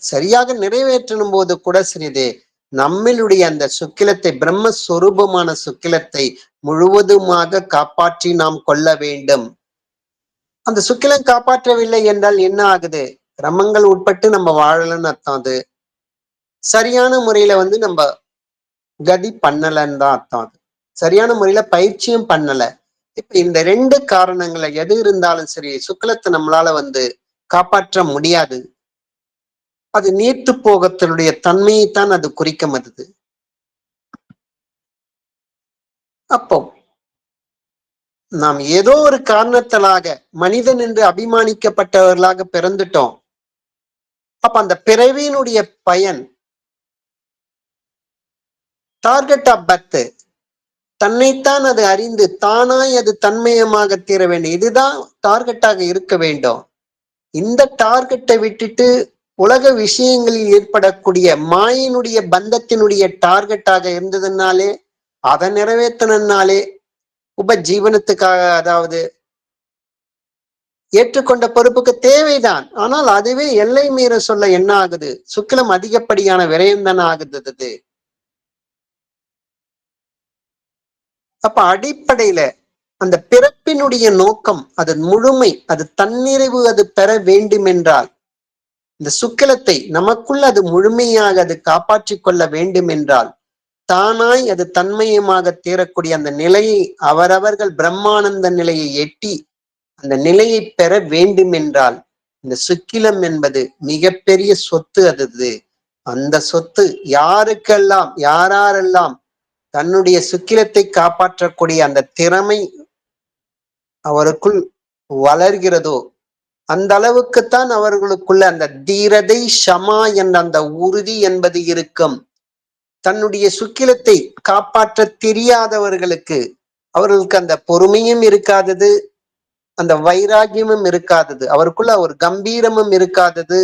சரியாக நிறைவேற்றும் போது கூட சிறிது நம்மளுடைய அந்த சுக்கிலத்தை பிரம்மஸ்வரூபமான சுக்கிலத்தை முழுவதுமாக காப்பாற்றி நாம் கொள்ள வேண்டும். அந்த சுக்கிலம் காப்பாற்றவில்லை என்றால் என்ன ஆகுது? கிரமங்கள் உட்பட்டு நம்ம வாழலன்னு அர்த்தம். அது சரியான முறையில நம்ம கதி பண்ணலன்னு தான் அர்த்தம். அது சரியான முறையில பயிற்சியும் பண்ணல. இப்ப இந்த 2 காரணங்களை எது இருந்தாலும் சரி சுக்கிலத்தை நம்மளால காப்பாற்ற முடியாது. அது நீர்த்து போகத்தினுடைய தன்மையைத்தான் அது குறிக்க மதுது. அப்போ நாம் ஏதோ ஒரு காரணத்திலாக மனிதன் என்று அபிமானிக்கப்பட்டவர்களாக பிறந்துட்டோம். அப்ப அந்த பிறவியினுடைய பயன் டார்கெட் ஆஃப் பர்த் தன்னைத்தான் அது அறிந்து தானாய் அது தன்மயமாக தீர வேண்டும். இதுதான் டார்கெட்டாக இருக்க வேண்டும். இந்த டார்கெட்டை விட்டுட்டு உலக விஷயங்களில் ஏற்படக்கூடிய மாயினுடைய பந்தத்தினுடைய டார்கெட்டாக இருந்ததுனாலே அதை நிறைவேற்றினாலே உபஜீவனத்துக்காக அதாவது ஏற்றுக்கொண்ட பொறுப்புக்கு தேவைதான். ஆனால் அதுவே எல்லை மீற சொல்ல என்ன ஆகுது? சுக்கிலம் அதிகப்படியான விரயம் தானே ஆகுது. அப்ப அடிப்படையில அந்த பிறப்பினுடைய நோக்கம் அது முழுமை அது தன்னிறைவு அது பெற வேண்டும் என்றால் இந்த சுக்கிலத்தை நமக்குள்ள அது முழுமையாக அது காப்பாற்றி கொள்ள வேண்டும் என்றால் தானாய் அது தன்மயமாக தீரக்கூடிய அந்த நிலையை அவரவர்கள் பிரம்மானந்த நிலையை எட்டி அந்த நிலையை பெற வேண்டும் என்றால் இந்த சுக்கிலம் என்பது மிகப்பெரிய சொத்து. அது அந்த சொத்து யாரெல்லாம் தன்னுடைய சுக்கிலத்தை காப்பாற்றக்கூடிய அந்த திறமை அவருக்குள் வளர்கிறதோ அந்த அளவுக்குத்தான் அவர்களுக்குள்ள அந்த தீரதை ஷமா என்ற அந்த உறுதி என்பது இருக்கும். தன்னுடைய சுக்கிலத்தை காப்பாற்ற தெரியாதவர்களுக்கு அவர்களுக்கு அந்த பொறுமையும் இருக்காதது, அந்த வைராகியமும் இருக்காதது, அவருக்குள்ள ஒரு கம்பீரமும் இருக்காதது.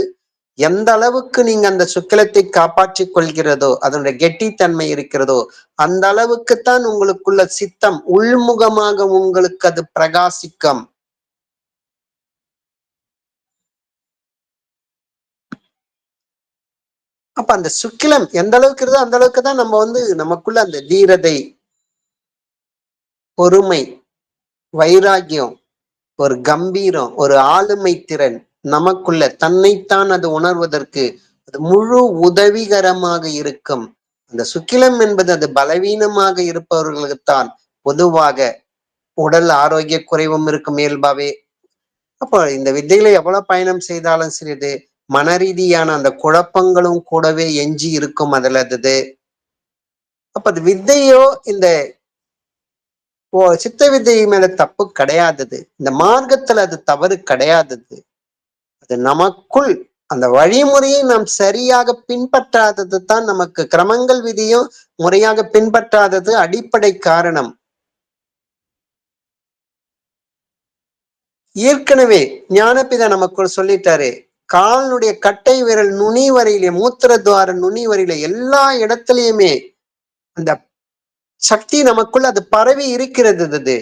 எந்த அளவுக்கு நீங்க அந்த சுக்கிலத்தை காப்பாற்றி கொள்கிறதோ அதனுடைய கெட்டித்தன்மை இருக்கிறதோ அந்த அளவுக்குத்தான் உங்களுக்குள்ள சித்தம் உள்முகமாக உங்களுக்கு அது பிரகாசிக்கும். அப்ப அந்த சுக்கிலம் எந்த அளவுக்கு இருந்தோ அந்த அளவுக்கு தான் நம்ம நமக்குள்ள அந்த தீரதை, பொறுமை, வைராகியம், ஒரு கம்பீரம், ஒரு ஆளுமை திறன் நமக்குள்ள தன்னைத்தான் அது உணர்வதற்கு அது முழு உதவிகரமாக இருக்கும். அந்த சுக்கிலம் என்பது அது பலவீனமாக இருப்பவர்களுக்குத்தான் பொதுவாக உடல் ஆரோக்கிய குறைவும் இருக்கும் இயல்பாவே. அப்போ இந்த வித்தைகளை எவ்வளவு பயணம் செய்தாலும் சிறிது மன ரீதியான அந்த குழப்பங்களும் கூடவே எஞ்சி இருக்கும் அதுல. அப்ப அது வித்தையோ இந்த சித்த வித்தை மேல தப்பு கிடையாதது. இந்த மார்க்கத்துல அது தவறு கிடையாதது. அது நமக்குள் அந்த வழிமுறையை நாம் சரியாக பின்பற்றாதது தான் நமக்கு கிரமங்கள் விதியும் முறையாக பின்பற்றாதது அடிப்படை காரணம். ஏற்கனவே ஞானபிதா நமக்குள் சொல்லிட்டாரு, காலனுடைய கட்டை விரல் நுனி வரையிலே மூத்திர துவார நுனி வரையில எல்லா இடத்துலயுமே அந்த சக்தி நமக்குள் அது பரவி இருக்கிறது.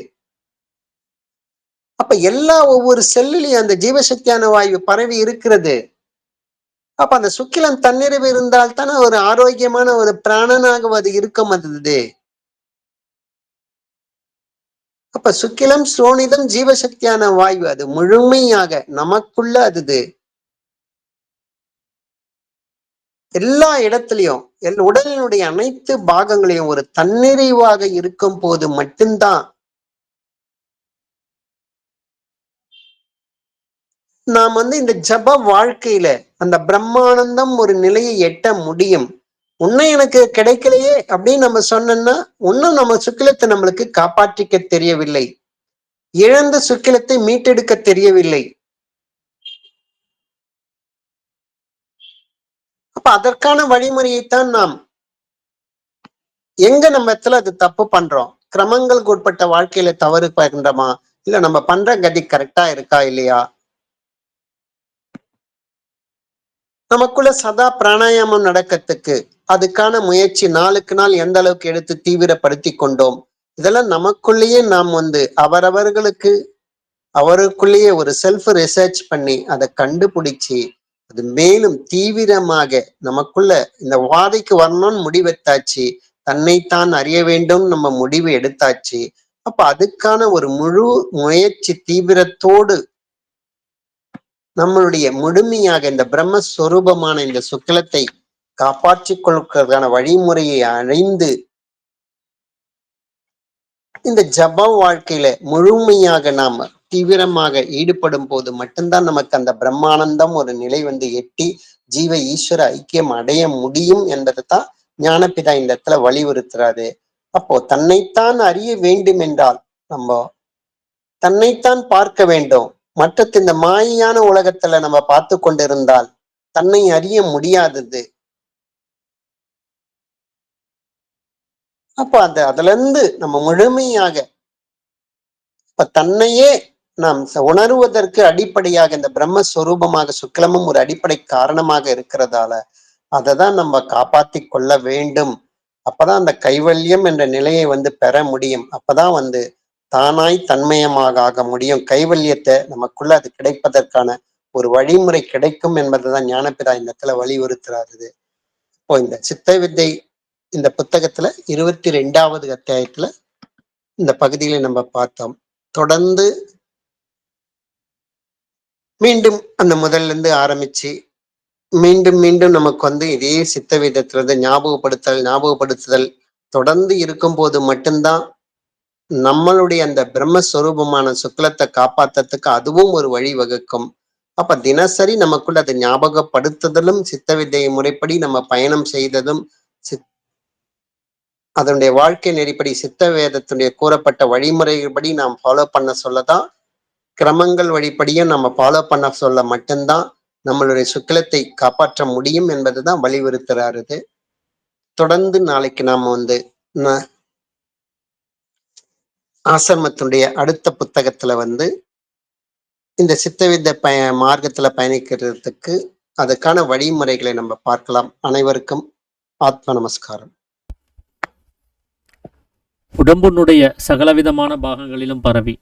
அப்ப ஒவ்வொரு செல்லுலயும் அந்த ஜீவசக்தியான வாயு பரவி இருக்கிறது. அப்ப அந்த சுக்கிலம் தன்னிறைவு இருந்தால் தானே ஒரு ஆரோக்கியமான ஒரு பிராணனாக அது இருக்க மாட்டுது. அப்ப சுக்கிலம் சோனிதம் ஜீவசக்தியான வாயு அது முழுமையாக நமக்குள்ள அது எல்லா இடத்துலயும் உடலினுடைய அனைத்து பாகங்களையும் ஒரு தன்னிறைவாக இருக்கும் போது மட்டும்தான் நாம் இந்த ஜப வாழ்க்கையில அந்த பிரம்மானந்தம் ஒரு நிலையை எட்ட முடியும். இன்னும் எனக்கு கிடைக்கலையே அப்படின்னு நம்ம சொன்னோம்னா இன்னும் நம்ம சுக்கிலத்தை நம்மளுக்கு காப்பாற்றிக்க தெரியவில்லை, இழந்த சுக்கிலத்தை மீட்டெடுக்க தெரியவில்லை. அப்ப அதற்கான வழிமுறையைத்தான் நாம் எங்க நம்ம இடத்துல அது தப்பு பண்றோம், கிரமங்களுக்கு உட்பட்ட வாழ்க்கையில தவறு பண்றோமா, இல்ல நம்ம பண்ற கதி கரெக்டா இருக்கா இல்லையா, நமக்குள்ள சதா பிராணாயாமம் நடக்கிறதுக்கு அதுக்கான முயற்சி நாளுக்கு நாள் எந்த அளவுக்கு எடுத்து தீவிரப்படுத்தி கொண்டோம், இதெல்லாம் நமக்குள்ளேயே நாம் அவருக்குள்ளேயே ஒரு செல்ஃப் ரிசர்ச் பண்ணி அதை கண்டுபிடிச்சு அது மேலும் தீவிரமாக நமக்குள்ள இந்த வாதைக்கு வரணும்னு முடிவெடுத்தாச்சு, தன்னைத்தான் அறிய வேண்டும் நம்ம முடிவு எடுத்தாச்சு. அப்ப அதுக்கான ஒரு முழு முயற்சி தீவிரத்தோடு நம்மளுடைய முழுமையாக இந்த பிரம்மஸ்வரூபமான இந்த சுக்கிலத்தை காப்பாற்றிக் கொள்வதற்கான வழிமுறையை அறிந்து இந்த ஜப வாழ்க்கையில முழுமையாக நாம தீவிரமாக ஈடுபடும் போது மட்டும்தான் நமக்கு அந்த பிரம்மானந்தம் ஒரு நிலை எட்டி ஜீவ ஈஸ்வர ஐக்கியம் அடைய முடியும் என்பதை தான் ஞானபிதா இந்த இடத்துல வலியுறுத்துறாரு. அப்போ தன்னைத்தான் அறிய வேண்டும் என்றால் நம்ம தன்னைத்தான் பார்க்க வேண்டும். மற்றது இந்த மாயான உலகத்துல நம்ம பார்த்து கொண்டிருந்தால் தன்னை அறிய முடியாதது. அப்ப அதுல இருந்து நம்ம முழுமையாக இப்ப தன்னையே நாம் உணர்வதற்கு அடிப்படையாக இந்த பிரம்மஸ்வரூபமாக சுக்கிலமும் ஒரு அடிப்படை காரணமாக இருக்கிறதால அதை நம்ம காப்பாத்தி கொள்ள வேண்டும். அப்பதான் அந்த கைவல்யம் என்ற நிலையை பெற முடியும். அப்பதான் தானாய் தன்மயமாக ஆக முடியும். கைவல்யத்தை நமக்குள்ள அது கிடைப்பதற்கான ஒரு வழிமுறை கிடைக்கும் என்பதுதான் ஞானபிதா இந்த இடத்துல வலியுறுத்துறாரு. இப்போ இந்த சித்த வித்தை இந்த புத்தகத்துல 22வது அத்தியாயத்துல இந்த பகுதியில நம்ம பார்த்தோம். தொடர்ந்து மீண்டும் அந்த முதல்ல இருந்து ஆரம்பிச்சு மீண்டும் மீண்டும் நமக்கு இதே சித்த விதத்திலிருந்து ஞாபகப்படுத்துதல் தொடர்ந்து இருக்கும் போது மட்டும்தான் நம்மளுடைய அந்த பிரம்மஸ்வரூபமான சுக்கிலத்தை காப்பாத்துறதுக்கு அதுவும் ஒரு வழி வகுக்கும். அப்ப தினசரி நமக்குள்ள அதை ஞாபகப்படுத்துதலும் சித்த வித்தை முறைப்படி நம்ம பயணம் செய்ததும் அதனுடைய வாழ்க்கை நெறிப்படி சித்த வேதத்துடைய கூறப்பட்ட வழிமுறைப்படி நாம் ஃபாலோ பண்ண சொல்லதான், கிரமங்கள் வழிப்படியும் நம்ம ஃபாலோ பண்ண சொல்ல மட்டும்தான் நம்மளுடைய சுக்கிலத்தை காப்பாற்ற முடியும் என்பதுதான் வலியுறுத்துறாரு. தொடர்ந்து நாளைக்கு நாம ஆசிரமத்தினுடைய அடுத்த புத்தகத்துல இந்த சித்தவித்த மார்க்கத்துல பயணிக்கிறதுக்கு அதுக்கான வழிமுறைகளை நம்ம பார்க்கலாம். அனைவருக்கும் ஆத்ம நமஸ்காரம். உடம்பினுடைய சகலவிதமான பாகங்களிலும் பரவி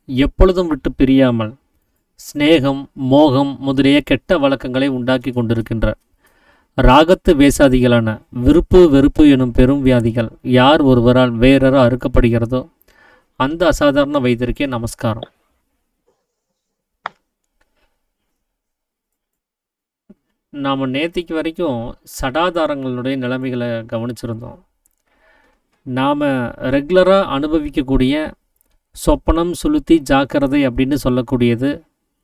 எப்பொழுதும் விட்டு பிரியாமல் ஸ்நேகம் மோகம் முதலிய கெட்ட வழக்கங்களை உண்டாக்கி கொண்டிருக்கின்ற ராகத்து வேசாதிகளான விருப்பு வெறுப்பு எனும் பெரும் வியாதிகள் யார் ஒருவரால் வேறொரு அறுக்கப்படுகிறதோ அந்த அசாதாரண வைத்தியருக்கே நமஸ்காரம். நாம் நேத்திக்கு வரைக்கும் சடாதாரங்களுடைய நிலைமைகளை கவனிச்சிருந்தோம். நாம் ரெகுலராக அனுபவிக்கக்கூடிய சொப்பனம் சுளுத்தி ஜாக்கிரதை அப்படின்னு சொல்லக்கூடியது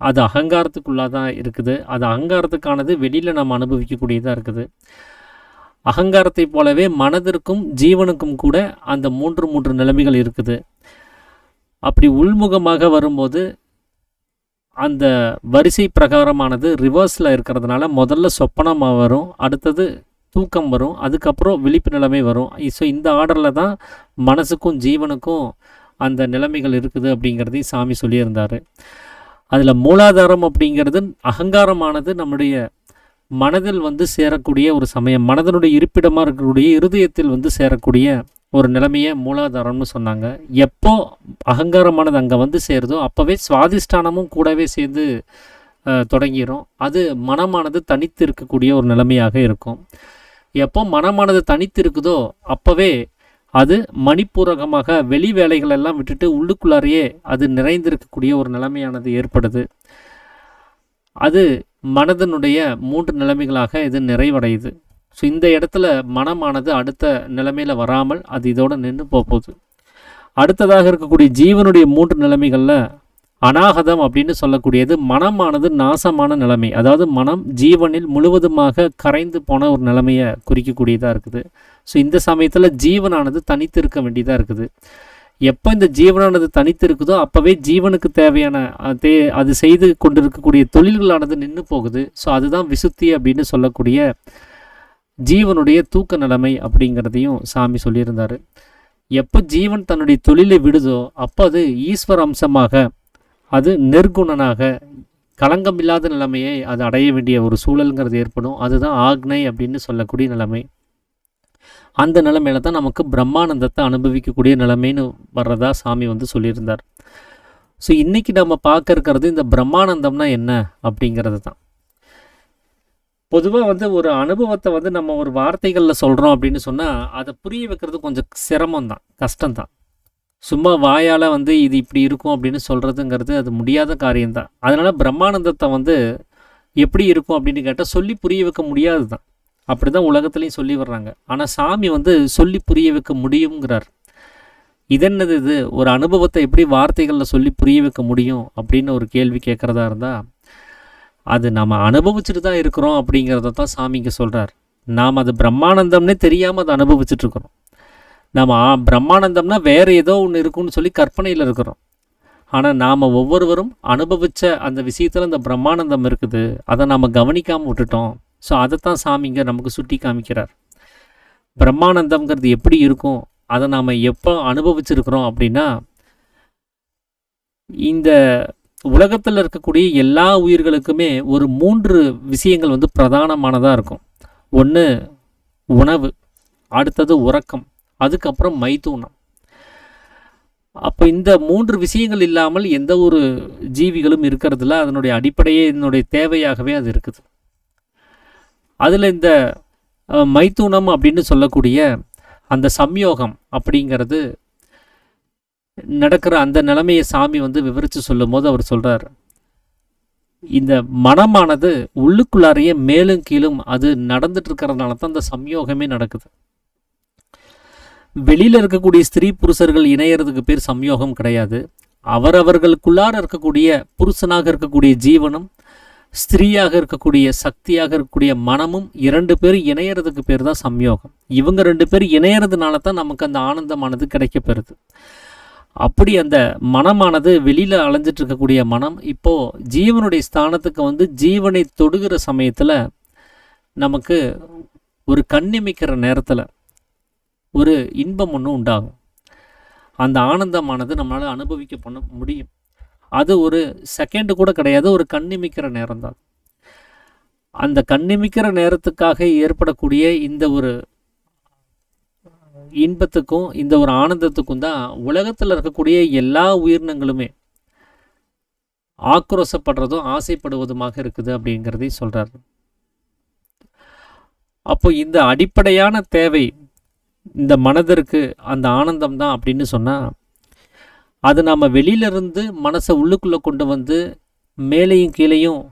அது அகங்காரத்துக்குள்ளாக தான் இருக்குது. அது அகங்காரத்துக்கானது வெளியில் நம்ம அனுபவிக்கக்கூடியதாக இருக்குது. அகங்காரத்தை போலவே மனதிற்கும் ஜீவனுக்கும் கூட அந்த மூன்று நிலைமைகள் இருக்குது. அப்படி உள்முகமாக வரும்போது அந்த வரிசை பிரகாரமானது ரிவர்ஸில் இருக்கிறதுனால முதல்ல சொப்பனமாக வரும், அடுத்தது தூக்கம் வரும், அதுக்கப்புறம் விழிப்பு நிலைமை வரும். ஸோ இந்த ஆர்டரில் தான் மனசுக்கும் ஜீவனுக்கும் அந்த நிலைமைகள் இருக்குது அப்படிங்கிறதையும் சாமி சொல்லியிருந்தார். அதில் மூலாதாரம் அப்படிங்கிறது அகங்காரமானது நம்முடைய மனதில் சேரக்கூடிய ஒரு சமயம், மனதனுடைய இருப்பிடமாக இருக்கக்கூடிய இருதயத்தில் சேரக்கூடிய ஒரு நிலைமையை மூலாதாரம்னு சொன்னாங்க. எப்போ அகங்காரமானது அங்கே வந்து சேருதோ அப்போவே சுவாதிஷ்டானமும் கூடவே சேர்ந்து தொடங்கிடும். அது மனமானது தனித்து இருக்கக்கூடிய ஒரு நிலைமையாக இருக்கும். எப்போ மனமானது தனித்து இருக்குதோ அப்போவே அது மணிப்பூரகமாக வெளி வேலைகளெல்லாம் விட்டுட்டு உள்ளுக்குள்ளாரையே அது நிறைந்திருக்கக்கூடிய ஒரு நிலைமையானது ஏற்படுது. அது மனதனுடைய 3 நிலைமைகளாக இது நிறைவடையுது. ஸோ இந்த இடத்துல மனமானது அடுத்த நிலைமையில் வராமல் அது இதோடு நின்று போகுது. அடுத்ததாக இருக்கக்கூடிய ஜீவனுடைய 3 நிலைமைகளில் அநாகதம் அப்படின்னு சொல்லக்கூடியது மனமானது நாசமான நிலைமை. அதாவது மனம் ஜீவனில் முழுவதுமாக கரைந்து போன ஒரு நிலைமையை குறிக்கக்கூடியதாக இருக்குது. ஸோ இந்த சமயத்தில் ஜீவனானது தனித்து இருக்க வேண்டியதாக இருக்குது. எப்போ இந்த ஜீவனானது தனித்து இருக்குதோ அப்போவே ஜீவனுக்கு தேவையான அது செய்து கொண்டிருக்கக்கூடிய தொழில்களானது நின்று போகுது. ஸோ அதுதான் விசுத்தி அப்படின்னு சொல்லக்கூடிய ஜீவனுடைய தூக்க நிலைமை அப்படிங்கிறதையும் சாமி சொல்லியிருந்தார். எப்போ ஜீவன் தன்னுடைய தொழிலை விடுதோ அப்போ அது ஈஸ்வர அம்சமாக, அது நிர்குணனாக, களங்கமில்லாத நிலைமையை அது அடைய வேண்டிய ஒரு சூழலுங்கிறது ஏற்படும். அதுதான் ஆக்னை அப்படின்னு சொல்லக்கூடிய நிலைமை. அந்த நிலைமையில தான் நமக்கு பிரம்மானந்தத்தை அனுபவிக்கக்கூடிய நிலைமைன்னு வர்றதா சாமி வந்து சொல்லியிருந்தார். ஸோ இன்றைக்கி நம்ம பார்க்க இருக்கிறது இந்த பிரம்மானந்தம்னா என்ன அப்படிங்கிறது தான். பொதுவாக வந்து ஒரு அனுபவத்தை வந்து நம்ம ஒரு வார்த்தைகளில் சொல்கிறோம் அப்படின்னு சொன்னால் அதை புரிய வைக்கிறது கொஞ்சம் சிரமம்தான், கஷ்டம்தான். சும்மா வாயால் வந்து இது இப்படி இருக்கும் அப்படின்னு சொல்கிறதுங்கிறது அது முடியாத காரியம்தான். அதனால் பிரம்மானந்தத்தை வந்து எப்படி இருக்கும் அப்படின்னு கேட்டால் சொல்லி புரிய வைக்க முடியாது தான். அப்படி தான் உலகத்துலேயும் சொல்லி வர்றாங்க. ஆனால் சாமி வந்து சொல்லி புரிய வைக்க முடியுங்கிறார். இதென்னது இது, ஒரு அனுபவத்தை எப்படி வார்த்தைகளில் சொல்லி புரிய வைக்க முடியும் அப்படின்னு ஒரு கேள்வி கேட்குறதா இருந்தால் அது நம்ம அனுபவிச்சுட்டு தான் இருக்கிறோம் அப்படிங்கிறத தான் சாமிங்க சொல்கிறார். நாம் அது பிரம்மானந்தம்னே தெரியாமல் அதை அனுபவிச்சுட்ருக்குறோம். நம்ம பிரம்மானந்தம்னா வேறு ஏதோ ஒன்று இருக்குன்னு சொல்லி கற்பனையில் இருக்கிறோம். ஆனால் நாம் ஒவ்வொருவரும் அனுபவித்த அந்த விஷயத்தில் அந்த பிரம்மானந்தம் இருக்குது, அதை நாம் கவனிக்காமல் விட்டுட்டோம். ஸோ அதைத்தான் சாமிங்க நமக்கு சுட்டி காமிக்கிறார். பிரம்மானந்தம்ங்கிறது எப்படி இருக்கும், அதை நாம் எப்போ அனுபவிச்சிருக்கிறோம் அப்படின்னா, இந்த உலகத்தில் இருக்கக்கூடிய எல்லா உயிர்களுக்குமே ஒரு 3 விஷயங்கள் வந்து பிரதானமானதாக இருக்கும். ஒன்று உணவு, அடுத்தது உறக்கம், அதுக்கப்புறம் மைத்தூனம். அப்போ இந்த 3 விஷயங்கள் இல்லாமல் எந்த ஒரு ஜீவிகளும் இருக்கிறதுல. அதனுடைய அடிப்படையே என்னுடைய தேவையாகவே அது இருக்குது. அதில் இந்த மைத்தூனம் அப்படின்னு சொல்லக்கூடிய அந்த சம்யோகம் அப்படிங்கிறது நடக்கிற அந்த நிலைமையை சாமி வந்து விவரித்து சொல்லும் போது அவர் சொல்கிறார், இந்த மனமானது உள்ளுக்குள்ளாரையே மேலும் கீழும் அது நடந்துட்டு இருக்கிறதுனால தான் அந்த சம்யோகமே நடக்குது. வெளியில் இருக்கக்கூடிய ஸ்திரீ புருஷர்கள் இணையறதுக்கு பேர் சம்யோகம் கிடையாது. அவரவர்களுக்குள்ளார இருக்கக்கூடிய புருஷனாக இருக்கக்கூடிய ஜீவனும் ஸ்திரீயாக இருக்கக்கூடிய சக்தியாக இருக்கக்கூடிய மனமும் 2 பேர் இணையறதுக்கு பேர் தான் சம்யோகம். இவங்க 2 பேர் இணையறதுனால தான் நமக்கு அந்த ஆனந்தமானது கிடைக்கப்பெறுது. அப்படி அந்த மனமானது வெளியில் அலைஞ்சிட்டு இருக்கக்கூடிய மனம் இப்போது ஜீவனுடைய ஸ்தானத்துக்கு வந்து ஜீவனை தொடுகிற சமயத்தில் நமக்கு ஒரு கண்ணிமிக்கிற நேரத்தில் ஒரு இன்பம் ஒன்று உண்டாகும். அந்த ஆனந்தமானது நம்மளால் அனுபவிக்க பண்ண முடியும். அது ஒரு செகண்டு கூட கிடையாது, ஒரு கண்ணிமிக்கிற நேரம் தான். அந்த கண்ணிமிக்கிற நேரத்துக்காக ஏற்படக்கூடிய இந்த ஒரு இன்பத்துக்கும் இந்த ஒரு ஆனந்தத்துக்கும் தான் உலகத்தில் இருக்கக்கூடிய எல்லா உயிரினங்களுமே ஆக்ரோஷப்படுறதும் ஆசைப்படுவதுமாக இருக்குது அப்படிங்கிறதையும் சொல்கிறார். அப்போ இந்த அடிப்படையான தேவை இந்த மனதிற்கு அந்த ஆனந்தம் தான் அப்படின்னு சொன்னால், அது நாம் வெளியிலிருந்து மனசை உள்ளுக்குள்ளே கொண்டு வந்து மேலேயும் கீழேயும்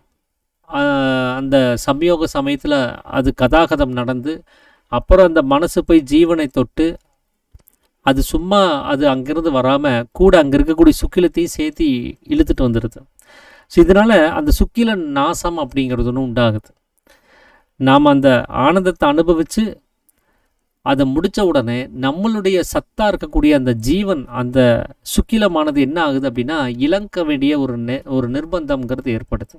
அந்த சம்யோக சமயத்தில் அது கதாகதம் நடந்து அப்புறம் அந்த மனசு போய் ஜீவனை தொட்டு அது சும்மா அது அங்கேருந்து வராமல் கூட அங்கே இருக்கக்கூடிய சுக்கிலத்தையும் சேர்த்து இழுத்துட்டு வந்துடுது. ஸோ இதனால் அந்த சுக்கில நாசம் அப்படிங்கிறது ஒன்று உண்டாகுது. நாம் அந்த ஆனந்தத்தை அனுபவித்து அதை முடித்த உடனே நம்மளுடைய சத்தாக இருக்கக்கூடிய அந்த ஜீவன் அந்த சுக்கிலமானது என்ன ஆகுது அப்படின்னா இழக்க வேண்டிய ஒரு நிர்பந்தம்ங்கிறது ஏற்படுது.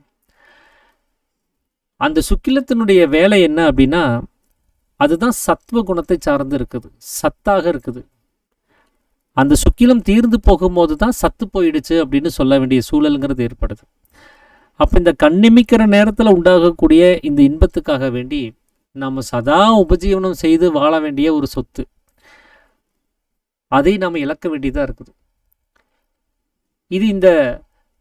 அந்த சுக்கிலத்தினுடைய வேலை என்ன அப்படின்னா அதுதான் சத்துவ குணத்தை சார்ந்து இருக்குது, சத்தாக இருக்குது. அந்த சுக்கிலம் தீர்ந்து போகும்போது தான் சத்து போயிடுச்சு அப்படின்னு சொல்ல வேண்டிய சூழலுங்கிறது ஏற்படுது. அப்போ இந்த கண்ணிமிக்கிற நேரத்தில் உண்டாகக்கூடிய இந்த இன்பத்துக்காக வேண்டி நம்ம சதா உபஜீவனம் செய்து வாழ வேண்டிய ஒரு சொத்து. அதை நாம் இழக்க வேண்டியதாக இருக்குது. இது இந்த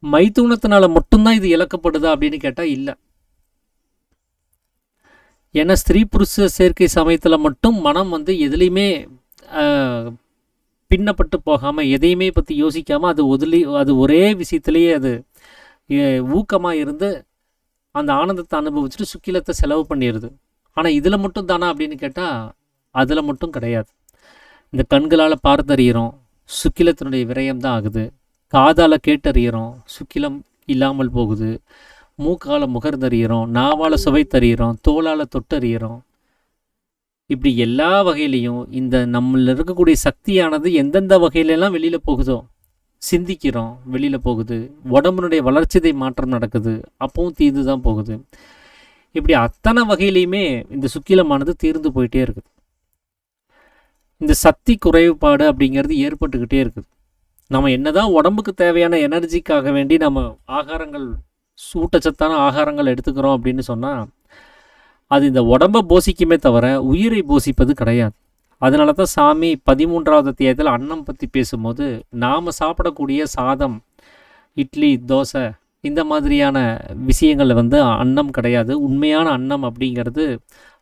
மைதுனத்தினால மட்டும்தான் இது இழக்கப்படுதா அப்படின்னு கேட்டால் இல்லை. ஏன்னா ஸ்திரீ புருஷ சேர்க்கை சமயத்தில் மட்டும் மனம் எதுலேயுமே பின்னப்பட்டு போகாமல், எதையுமே பற்றி யோசிக்காமல் அது ஒரே விஷயத்திலேயே அது ஊக்கமாக இருந்து அந்த ஆனந்தத்தை அனுபவிச்சுட்டு சுக்கிலத்தை செலவு பண்ணிடுது. ஆனால் இதில் மட்டும் தானா அப்படின்னு கேட்டால் அதில் மட்டும் கிடையாது. இந்த கண்களால் பார்த்தறிகிறோம், சுக்கிலத்தினுடைய விரயம் தான் ஆகுது. காதால் கேட்டறிகிறோம், சுக்கிலம் இல்லாமல் போகுது. மூக்கால் முகர்ந்தறிகிறோம், நாவால் சுவைத்தறிகிறோம், தோளால் தொட்டறிகிறோம். இப்படி எல்லா வகையிலையும் இந்த நம்மள இருக்கக்கூடிய சக்தியானது எந்தெந்த வகையிலெல்லாம் வெளியில் போகுதோ, சிந்திக்கிறோம் வெளியில் போகுது. உடம்புனுடைய வளர்ச்சிதை மாற்றம் நடக்குது, அப்பவும் தீர்ந்து தான் போகுது. இப்படி அத்தனை வகையிலையுமே இந்த சுக்கிலமானது தீர்ந்து போயிட்டே இருக்குது. இந்த சக்தி குறைபாடு அப்படிங்கிறது ஏற்பட்டுக்கிட்டே இருக்குது. நம்ம என்னதான் உடம்புக்கு தேவையான எனர்ஜிக்காக வேண்டி நம்ம ஆகாரங்கள், ஊட்டச்சத்தான ஆகாரங்கள் எடுத்துக்கிறோம் அப்படின்னு சொன்னால் அது இந்த உடம்பை போசிக்குமே தவிர உயிரை போசிப்பது கிடையாது. அதனால தான் சாமி 13வது அத்தியாயத்தில் அன்னம் பற்றி பேசும்போது நாம் சாப்பிடக்கூடிய சாதம், இட்லி, தோசை இந்த மாதிரியான விஷயங்கள் அன்னம் கிடையாது. உண்மையான அன்னம் அப்படிங்கிறது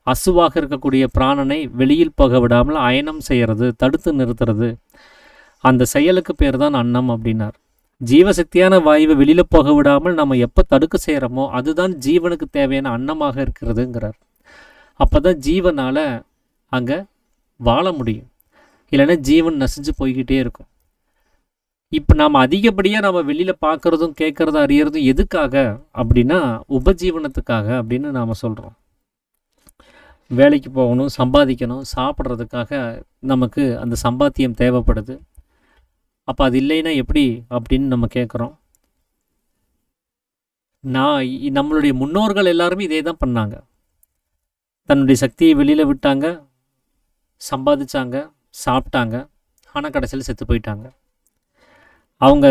அசுவாக இருக்கக்கூடிய பிராணனை வெளியில் போக விடாமல் அயனம் செய்கிறது, தடுத்து நிறுத்துறது. அந்த செயலுக்கு பேர் தான் அன்னம் அப்படின்னார். ஜீவசக்தியான வாயுவை வெளியில் போக விடாமல் நம்ம எப்போ தடுக்க செய்கிறோமோ அதுதான் ஜீவனுக்கு தேவையான அன்னமாக இருக்கிறதுங்கிறார். அப்போ தான் ஜீவனால் அங்கே வாழ முடியும், இல்லைன்னா ஜீவன் நசிஞ்சு போய்கிட்டே இருக்கும். இப்போ நாம் அதிகப்படியாக நம்ம வெளியில் பார்க்குறதும் கேட்குறதும் அறியறதும் எதுக்காக அப்படின்னா உபஜீவனத்துக்காக அப்படின்னு நாம் சொல்கிறோம். வேலைக்கு போகணும், சம்பாதிக்கணும், சாப்பிட்றதுக்காக நமக்கு அந்த சம்பாத்தியம் தேவைப்படுது. அப்போ அது இல்லைன்னா எப்படி அப்படின்னு நம்ம கேட்குறோம். நம்மளுடைய முன்னோர்கள் எல்லாருமே இதே தான் பண்ணாங்க. தன்னுடைய சக்தியை வெளியில் விட்டாங்க, சம்பாதிச்சாங்க, சாப்பிட்டாங்க, ஆனால் கடைசியில் செத்து போயிட்டாங்க. அவங்க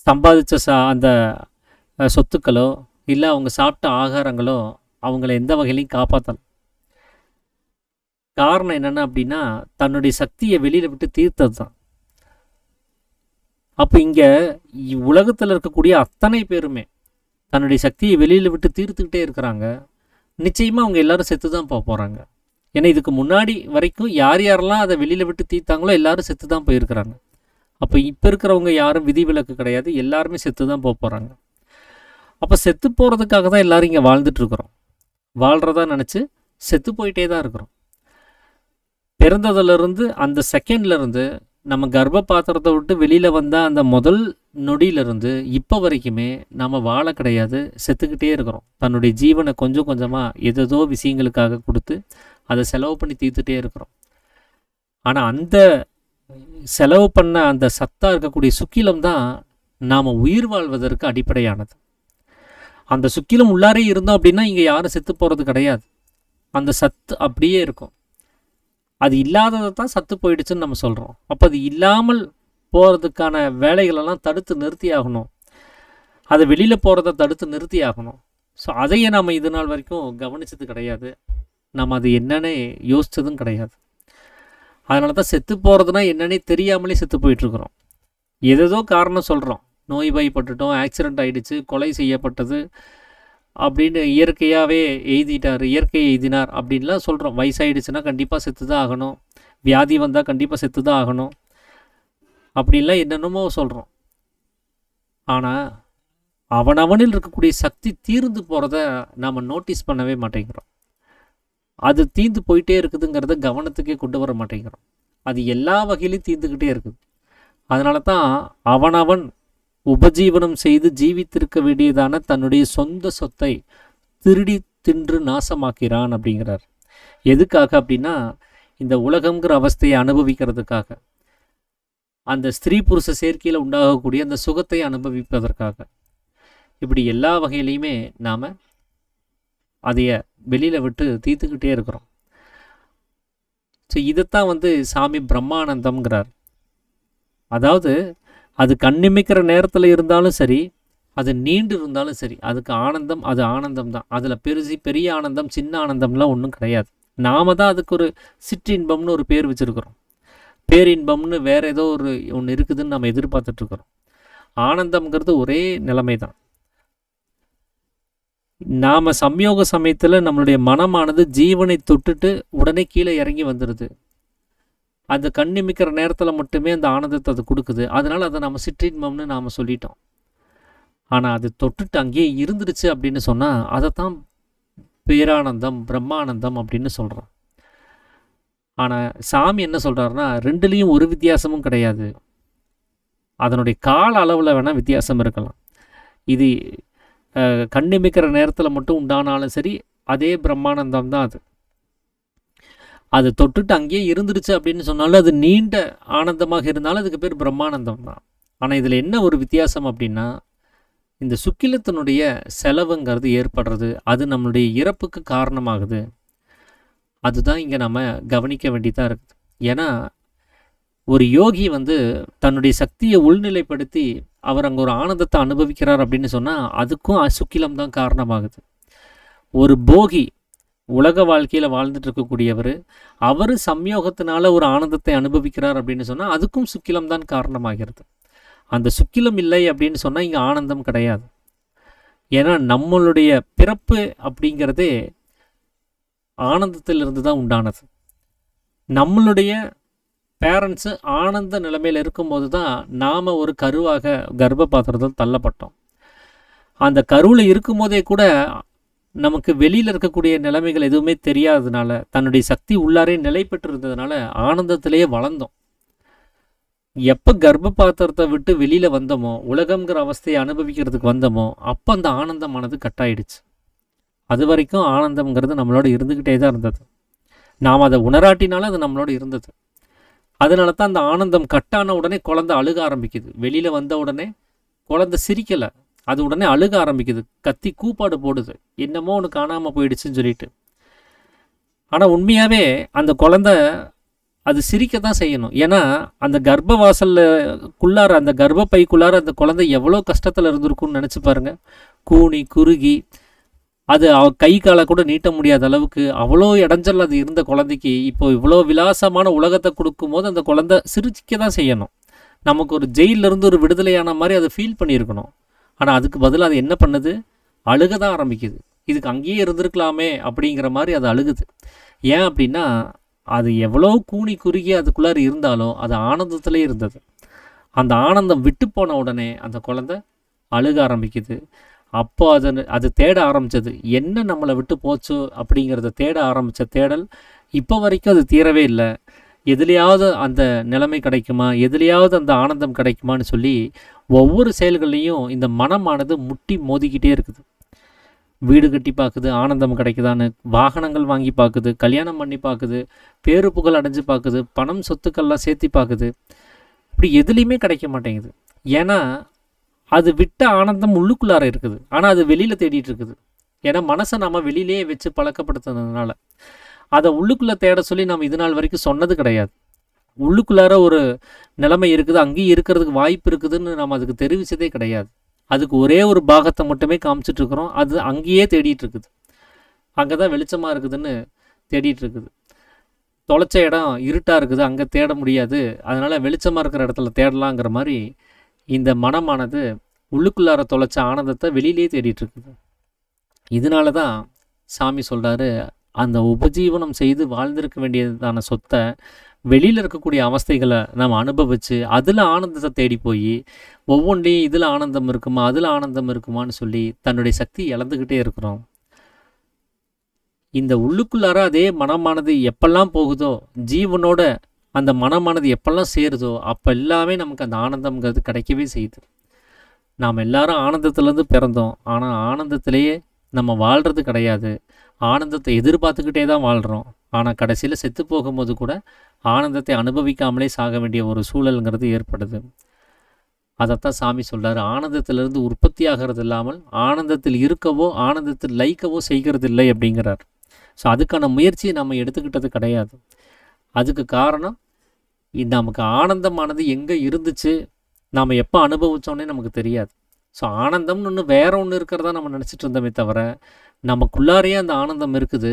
சம்பாதிச்ச அந்த சொத்துக்களோ இல்லை அவங்க சாப்பிட்ட ஆகாரங்களோ அவங்கள எந்த வகையிலையும் காப்பாற்றலாம். காரணம் என்னென்ன அப்படின்னா தன்னுடைய சக்தியை வெளியில் விட்டு தீர்த்தது தான். அப்போ இங்கே உலகத்தில் இருக்கக்கூடிய அத்தனை பேருமே தன்னுடைய சக்தியை வெளியில் விட்டு தீர்த்துக்கிட்டே இருக்கிறாங்க. நிச்சயமாக அவங்க எல்லாரும் செத்து தான் போகிறாங்க. ஏன்னா இதுக்கு முன்னாடி வரைக்கும் யார் யாரெல்லாம் அதை வெளியில் விட்டு தீர்த்தாங்களோ எல்லாரும் செத்து தான் போயிருக்கிறாங்க. அப்போ இப்போ இருக்கிறவங்க யாரும் விதிவிலக்கு கிடையாது, எல்லாருமே செத்து தான் போகிறாங்க. அப்போ செத்து போகிறதுக்காக தான் எல்லோரும் இங்கே வாழ்ந்துட்டுருக்குறோம். வாழ்கிறதா நினச்சி செத்து போயிட்டே தான் இருக்கிறோம். பிறந்ததுலேருந்து அந்த செகண்ட்லேருந்து நம்ம கர்ப்ப பாத்திரத்தை விட்டு வெளியில் வந்தால் அந்த முதல் நொடியிலிருந்து இப்போ வரைக்குமே நம்ம வாழ கிடையாது, செத்துக்கிட்டே இருக்கிறோம். தன்னுடைய ஜீவனை கொஞ்சம் கொஞ்சமாக ஏதோ விஷயங்களுக்காக கொடுத்து அதை செலவு பண்ணி தீர்த்துட்டே இருக்கிறோம். ஆனால் அந்த செலவு பண்ண அந்த சத்தாக இருக்கக்கூடிய சுக்கிலம் தான் நாம் உயிர் வாழ்வதற்கு அடிப்படையானது. அந்த சுக்கிலம் உள்ளாரே இருந்தோம் அப்படின்னா இங்கே யாரும் செத்து போகிறது கிடையாது. அந்த சத்து அப்படியே இருக்கும். அது இல்லாததை தான் சத்து போயிடுச்சுன்னு நம்ம சொல்கிறோம். அப்போ அது இல்லாமல் போகிறதுக்கான வேலைகளெல்லாம் தடுத்து நிறுத்தி ஆகணும். அதை வெளியில் போகிறத தடுத்து நிறுத்தி ஆகணும். ஸோ அதையே நம்ம இது நாள் வரைக்கும் கவனித்தது கிடையாது, நம்ம அது என்னென்னு யோசித்ததும் கிடையாது. அதனால தான் செத்து போகிறதுனா என்னன்னே தெரியாமலே செத்து போயிட்டுருக்குறோம். ஏதோ காரணம் சொல்கிறோம், நோய்வாய்ப்பட்டுட்டோம், ஆக்சிடெண்ட் ஆகிடுச்சு, கொலை செய்யப்பட்டது அப்படின்னு இயற்கையாகவே எழுதிட்டார், இயற்கை எழுதினார் அப்படின்லாம் சொல்கிறோம். வயசாகிடுச்சுன்னா கண்டிப்பாக செத்து தான் ஆகணும், வியாதி வந்தால் கண்டிப்பாக செத்து தான் ஆகணும் அப்படின்லாம் என்னென்னமோ சொல்கிறோம். ஆனால் அவனவனில் இருக்கக்கூடிய சக்தி தீர்ந்து போகிறத நாம் நோட்டீஸ் பண்ணவே மாட்டேங்கிறோம். அது தீர்ந்து போயிட்டே இருக்குதுங்கிறத கவனத்துக்கே கொண்டு வர மாட்டேங்கிறோம். அது எல்லா வகையிலையும் தீர்ந்துக்கிட்டே இருக்குது. அதனால தான் அவனவன் உபஜீவனம் செய்து ஜீவித்திருக்க வேண்டியதான தன்னுடைய சொந்த சொத்தை திருடி தின்று நாசமாக்கிறான் அப்படிங்கிறார். எதுக்காக அப்படின்னா இந்த உலகங்கிற அவஸ்தையை அனுபவிக்கிறதுக்காக, அந்த ஸ்திரீ புருஷ சேர்க்கையில் உண்டாகக்கூடிய அந்த சுகத்தை அனுபவிப்பதற்காக. இப்படி எல்லா வகையிலையுமே நாம் அதைய வெளியில் விட்டு தீர்த்துக்கிட்டே இருக்கிறோம். ஸோ இதைத்தான் சாமி பிரம்மானந்தம்ங்கிறார். அதாவது அது கண்ணிமைக்கிற நேரத்தில் இருந்தாலும் சரி, அது நீண்டு இருந்தாலும் சரி, அதுக்கு ஆனந்தம், அது ஆனந்தம் தான். அதில் பெரிய ஆனந்தம், சின்ன ஆனந்தம்லாம் ஒன்றும் கிடையாது. நாம தான் அதுக்கு ஒரு சிற்றின்பம்னு ஒரு பேர் வச்சுருக்கிறோம். பேரின்பம்னு வேற ஏதோ ஒன்று இருக்குதுன்னு நம்ம எதிர்பார்த்துட்ருக்குறோம். ஆனந்தம்ங்கிறது ஒரே நிலைமை தான். நாம் சம்யோக சமயத்தில் நம்மளுடைய மனமானது ஜீவனை தொட்டுட்டு உடனே கீழே இறங்கி வந்துடுது. அந்த கண்ணிமிக்கிற நேரத்தில் மட்டுமே அந்த ஆனந்தத்தை அது கொடுக்குது. அதனால் அதை நம்ம சிற்றின்பம்னு நாம் சொல்லிட்டோம். ஆனால் அது தொட்டுட்டு அங்கேயே இருந்துருச்சு அப்படின்னு சொன்னால் அதைத்தான் பேரானந்தம், பிரம்மானந்தம் அப்படின்னு சொல்கிறோம். ஆனால் சாமி என்ன சொல்கிறாருன்னா, ரெண்டுலேயும் ஒரு வித்தியாசமும் கிடையாது. அதனுடைய கால அளவில் வேணால் வித்தியாசம் இருக்கலாம். இது கண்ணிமிக்கிற நேரத்தில் மட்டும் உண்டானாலும் சரி, அதே பிரம்மானந்தம் தான் அது. அது தொட்டுட்டு அங்கேயே இருந்துருச்சு அப்படின்னு சொன்னாலும் அது நீண்ட ஆனந்தமாக இருந்தாலும் அதுக்கு பேர் பிரம்மானந்தம் தான். ஆனால் இதில் என்ன ஒரு வித்தியாசம் அப்படின்னா, இந்த சுக்கிலத்தினுடைய செலவுங்கிறது ஏற்படுறது, அது நம்மளுடைய இறப்புக்கு காரணமாகுது. அதுதான் இங்கே நம்ம கவனிக்க வேண்டியதாக இருக்குது. ஏன்னா ஒரு யோகி தன்னுடைய சக்தியை உள்நிலைப்படுத்தி அவர் அங்கே ஒரு ஆனந்தத்தை அனுபவிக்கிறார் அப்படின்னு சொன்னால் அதுக்கும் சுக்கிலம் தான் காரணமாகுது. ஒரு போகி உலக வாழ்க்கையில் வாழ்ந்துட்டு இருக்கக்கூடியவர், அவர் சம்யோகத்தினால ஒரு ஆனந்தத்தை அனுபவிக்கிறார் அப்படின்னு சொன்னால் அதுக்கும் சுக்கிலம் தான் காரணமாகிறது. அந்த சுக்கிலம் இல்லை அப்படின்னு சொன்னால் இங்கே ஆனந்தம் கிடையாது. ஏன்னா நம்மளுடைய பிறப்பு அப்படிங்கிறதே ஆனந்தத்திலிருந்து தான் உண்டானது. நம்மளுடைய பேரண்ட்ஸு ஆனந்த நிலைமையில் இருக்கும்போது தான் நாம் ஒரு கருவாக கர்ப்ப பாத்திரத்தில் தள்ளப்பட்டோம். அந்த கருவில் இருக்கும்போதே கூட நமக்கு வெளியில் இருக்கக்கூடிய நிலைமைகள் எதுவுமே தெரியாததுனால, தன்னுடைய சக்தி உள்ளாரே நிலை பெற்றிருந்ததுனால ஆனந்தத்திலேயே வளர்ந்தோம். எப்போ கர்ப்ப பாத்திரத்தை விட்டு வெளியில் வந்தோமோ, உலகம்ங்கிற அவஸ்தையை அனுபவிக்கிறதுக்கு வந்தோமோ, அப்போ அந்த ஆனந்தமானது கட்டாயிடுச்சு. அது வரைக்கும் ஆனந்தம்ங்கிறது நம்மளோட இருந்துக்கிட்டே தான் இருந்தது. நாம் அதை உணராட்டினாலும் அது நம்மளோட இருந்தது. அதனால தான் அந்த ஆனந்தம் கட்டான உடனே குழந்தை அழுக ஆரம்பிக்குது. வெளியில் வந்த உடனே குழந்தை சிரிக்கலை, அது உடனே அழுக ஆரம்பிக்குது, கத்தி கூப்பாடு போடுது, என்னமோ ஒன்று காணாமல் போயிடுச்சுன்னு சொல்லிட்டு. ஆனால் உண்மையாகவே அந்த குழந்தை அது சிரிக்க தான் செய்யணும். ஏன்னா அந்த கர்ப்ப வாசலுக்குள்ளார, அந்த கர்ப்பப்பைக்குள்ளார அந்த குழந்தை எவ்வளோ கஷ்டத்தில் இருந்திருக்குன்னு நினச்சி பாருங்கள். கூனி குறுகி அது கை காலை கூட நீட்ட முடியாத அளவுக்கு அவ்வளோ இடைஞ்சல் அது இருந்த குழந்தைக்கு இப்போ இவ்வளோ விலாசமான உலகத்தை கொடுக்கும்போது அந்த குழந்தை சிரிக்க தான் செய்யணும். நமக்கு ஒரு ஜெயிலிருந்து ஒரு விடுதலையான மாதிரி அதை ஃபீல் பண்ணியிருக்கணும். ஆனால் அதுக்கு பதிலாக அது என்ன பண்ணுது? அழுக தான் ஆரம்பிக்குது. இதுக்கு அங்கேயே இருந்திருக்கலாமே அப்படிங்கிற மாதிரி அது அழுகுது. ஏன் அப்படின்னா, அது எவ்வளோ கூனி குறுகி அதுக்குள்ளார இருந்தாலும் அது ஆனந்தத்திலே இருந்தது. அந்த ஆனந்தம் விட்டு போன உடனே அந்த குழந்தை அழுக ஆரம்பிக்குது. அப்போ அது தேட ஆரம்பித்தது, என்ன நம்மளை விட்டு போச்சோ அப்படிங்கிறத தேட ஆரம்பித்த தேடல் இப்போ வரைக்கும் அது தீரவே இல்லை. எதுலையாவது அந்த நிலைமை கிடைக்குமா, எதுலையாவது அந்த ஆனந்தம் கிடைக்குமான்னு சொல்லி ஒவ்வொரு செயல்கள்லையும் இந்த மனமானது முட்டி மோதிக்கிட்டே இருக்குது. வீடு கட்டி பார்க்குது, ஆனந்தம் கிடைக்குதான்னு. வாகனங்கள் வாங்கி பார்க்குது, கல்யாணம் பண்ணி பார்க்குது, பேரு புகழ் அடைஞ்சு பார்க்குது, பணம் சொத்துக்கள்லாம் சேர்த்தி பார்க்குது. இப்படி எதுலேயுமே கிடைக்க மாட்டேங்குது. ஏன்னா அது விட்ட ஆனந்தம் உள்ளுக்குள்ளார இருக்குது, ஆனால் அது வெளியில் தேடிட்டு இருக்குது. ஏன்னா மனசை நம்ம வெளியிலே வச்சு பழக்கப்படுத்துனதுனால அதை உள்ளுக்குள்ளே தேட சொல்லி நம்ம இது நாள் வரைக்கும் சொன்னது கிடையாது. உள்ளுக்குள்ளார ஒரு நிலைமை இருக்குது, அங்கேயும் இருக்கிறதுக்கு வாய்ப்பு இருக்குதுன்னு நம்ம அதுக்கு தெரிவித்ததே கிடையாது. அதுக்கு ஒரே ஒரு பாகத்தை மட்டுமே காமிச்சிட்ருக்குறோம். அது அங்கேயே தேடிட்டு இருக்குது, அங்கே தான் வெளிச்சமாக இருக்குதுன்னு தேடிட்டு இருக்குது. தொலைச்ச இடம் இருட்டாக இருக்குது, அங்கே தேட முடியாது, அதனால் வெளிச்சமாக இருக்கிற இடத்துல தேடலாங்கிற மாதிரி இந்த மனமானது உள்ளுக்குள்ளார தொலைச்ச ஆனந்தத்தை வெளியிலே தேடிட்டு இருக்குது. இதனால தான் சாமி சொல்கிறாரு, அந்த உபஜீவனம் செய்து வாழ்ந்திருக்க வேண்டியதான சொத்தை வெளியில் இருக்கக்கூடிய அவஸ்தைகளை நம்ம அனுபவித்து அதில் ஆனந்தத்தை தேடி போய் ஒவ்வொன்றையும் இதில் ஆனந்தம் இருக்குமா அதில் ஆனந்தம் இருக்குமான்னு சொல்லி தன்னுடைய சக்தி இழந்துக்கிட்டே இருக்கிறோம். இந்த உள்ளுக்குள்ளார அதே மனமானது எப்பெல்லாம் போகுதோ, ஜீவனோட அந்த மனமானது எப்பெல்லாம் சேருதோ அப்போ எல்லாமே நமக்கு அந்த ஆனந்தம்ங்கிறது கிடைக்கவே செய்யுது. நாம் எல்லாரும் ஆனந்தத்துலேருந்து பிறந்தோம், ஆனால் ஆனந்தத்திலேயே நம்ம வாழ்கிறது கிடையாது. ஆனந்தத்தை எதிர்பார்த்துக்கிட்டே தான் வாழ்கிறோம். ஆனால் கடைசியில் செத்து போகும்போது கூட ஆனந்தத்தை அனுபவிக்காமலே சாக வேண்டிய ஒரு சூழலுங்கிறது ஏற்படுது. அதைத்தான் சாமி சொல்கிறார், ஆனந்தத்திலிருந்து உற்பத்தி ஆகிறது இல்லாமல் ஆனந்தத்தில் இருக்கவோ ஆனந்தத்தில் லயிக்கவோ செய்கிறது இல்லை அப்படிங்கிறார். ஸோ அதுக்கான முயற்சியை நம்ம எடுத்துக்கிட்டது கிடையாது. அதுக்கு காரணம் நமக்கு ஆனந்தமானது எங்கே இருந்துச்சு, நாம் எப்போ அனுபவித்தோன்னே நமக்கு தெரியாது. ஸோ ஆனந்தம்னு ஒன்று வேற ஒன்று இருக்கிறதா நம்ம நினச்சிட்டு இருந்தோமே தவிர நமக்குள்ளாரையே அந்த ஆனந்தம் இருக்குது.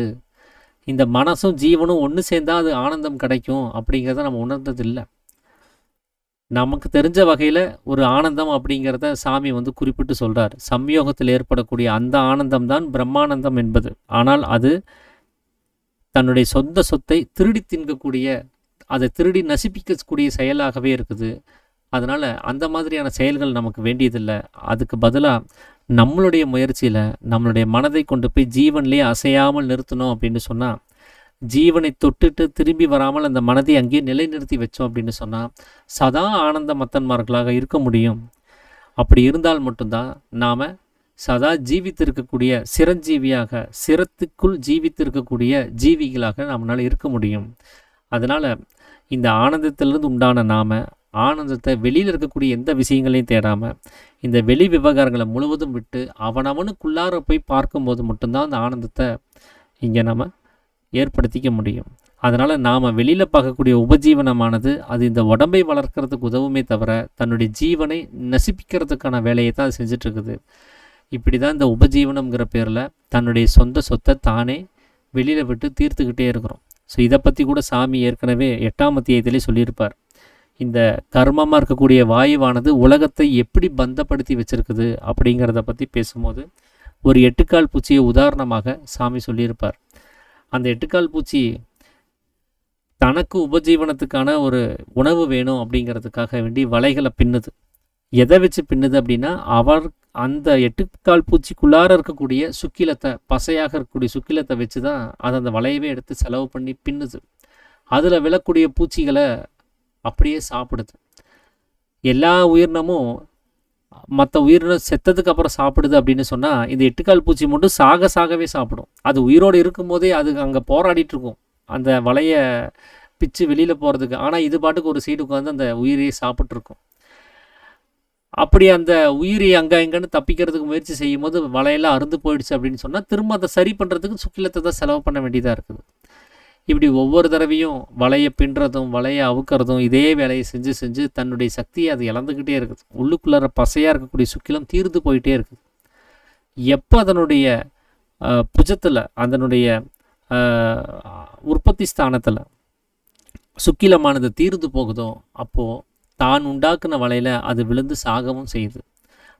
இந்த மனசும் ஜீவனும் ஒன்று சேர்ந்தால் அது ஆனந்தம் கிடைக்கும் அப்படிங்கிறத நம்ம உணர்ந்தது இல்லை. நமக்கு தெரிஞ்ச வகையில் ஒரு ஆனந்தம் அப்படிங்கிறத சாமி குறிப்பிட்டு சொல்கிறார். சம்யோகத்தில் ஏற்படக்கூடிய அந்த ஆனந்தம் தான் பிரம்மானந்தம் என்பது. ஆனால் அது தன்னுடைய சொந்த சொத்தை திருடி தின்கக்கூடிய, அதை திருடி நசிப்பிக்கக்கூடிய செயலாகவே இருக்குது. அதனால் அந்த மாதிரியான செயல்கள் நமக்கு வேண்டியதில்லை. அதுக்கு பதிலாக நம்மளுடைய முயற்சியில் நம்மளுடைய மனதை கொண்டு போய் ஜீவன்லேயே அசையாமல் நிறுத்தணும் அப்படின்னு சொன்னால், ஜீவனை தொட்டுட்டு திரும்பி வராமல் அந்த மனதை அங்கேயே நிலைநிறுத்தி வச்சோம் அப்படின்னு சொன்னால் சதா ஆனந்த மத்தன்மார்களாக இருக்க முடியும். அப்படி இருந்தால் மட்டும்தான் நாம் சதா ஜீவித்திருக்கக்கூடிய சிரஞ்சீவியாக, சிரத்துக்குள் ஜீவித்திருக்கக்கூடிய ஜீவிகளாக நம்மளால் இருக்க முடியும். அதனால் இந்த ஆனந்தத்திலிருந்து உண்டான நாம் ஆனந்தத்தை வெளியில் இருக்கக்கூடிய எந்த விஷயங்களையும் தேடாமல் இந்த வெளி விவகாரங்களை முழுவதும் விட்டு அவனவனுக்குள்ளார போய் பார்க்கும்போது மட்டும்தான் அந்த ஆனந்தத்தை இங்கே நம்ம ஏற்படுத்திக்க முடியும். அதனால் நாம் வெளியில் பார்க்கக்கூடிய உபஜீவனமானது அது இந்த உடம்பை வளர்க்குறதுக்கு உதவுமே தவிர தன்னுடைய ஜீவனை நசிப்பிக்கிறதுக்கான வேலையை தான் அது செஞ்சிட்ருக்குது. இப்படி தான் இந்த உபஜீவனம்ங்கிற பேரில் தன்னுடைய சொந்த சொத்தை தானே வெளியில் விட்டு தீர்த்துக்கிட்டே இருக்கிறோம். ஸோ இதை பற்றி கூட சாமி ஏற்கனவே 8ஆம் அத்தியாயத்திலே சொல்லியிருப்பார். இந்த கர்மமாக இருக்கக்கூடிய வாயுவானது உலகத்தை எப்படி பந்தப்படுத்தி வச்சுருக்குது அப்படிங்கிறத பற்றி பேசும்போது ஒரு 8 பூச்சியை உதாரணமாக சாமி சொல்லியிருப்பார். அந்த 8 பூச்சி தனக்கு உபஜீவனத்துக்கான ஒரு உணவு வேணும் அப்படிங்கிறதுக்காக வேண்டி வலைகளை பின்னுது. எதை வச்சு பின்னுது அப்படின்னா, அந்த 8 பூச்சிக்குள்ளார இருக்கக்கூடிய சுக்கிலத்தை, பசையாக இருக்கக்கூடிய சுக்கிலத்தை வச்சு தான் அது அந்த வலையவே எடுத்து செலவு பண்ணி பின்னுது. அதில் விழக்கூடிய பூச்சிகளை அப்படியே சாப்பிடுது. எல்லா உயிரினமும் மற்ற உயிரினம் செத்ததுக்கு அப்புறம் சாப்பிடுது அப்படின்னு சொன்னால், இந்த 8 பூச்சி மட்டும் சாகவே சாப்பிடும். அது உயிரோடு இருக்கும்போதே அது அங்கே போராடிட்டு இருக்கும் அந்த வலையை பிச்சு வெளியில் போகிறதுக்கு. ஆனால் இது பாட்டுக்கு ஒரு சைடு உட்காந்து அந்த உயிரையே சாப்பிட்ருக்கும். அப்படி அந்த உயிரை அங்கே எங்கன்னு தப்பிக்கிறதுக்கு முயற்சி செய்யும் போது வலையெல்லாம் அறுந்து போயிடுச்சு அப்படின்னு சொன்னால் திரும்ப அதை சரி பண்ணுறதுக்கு சுக்கிலத்தை தான் செலவு பண்ண வேண்டியதாக இருக்குது. இப்படி ஒவ்வொரு தடவையும் வலையை பின்னுறதும் வலையை அவுக்கிறதும் இதே வேலையை செஞ்சு தன்னுடைய சக்தியை அது இழந்துக்கிட்டே இருக்குது. உள்ளுக்குள்ளார பசையாக இருக்கக்கூடிய சுக்கிலம் தீர்ந்து போயிட்டே இருக்குது. எப்போ அதனுடைய புஜத்தில், அதனுடைய உற்பத்தி ஸ்தானத்தில் சுக்கிலமானது தீர்ந்து போகுதோ அப்போது தான் உண்டாக்குன வலையில் அது விழுந்து சாகவும் செய்யுது.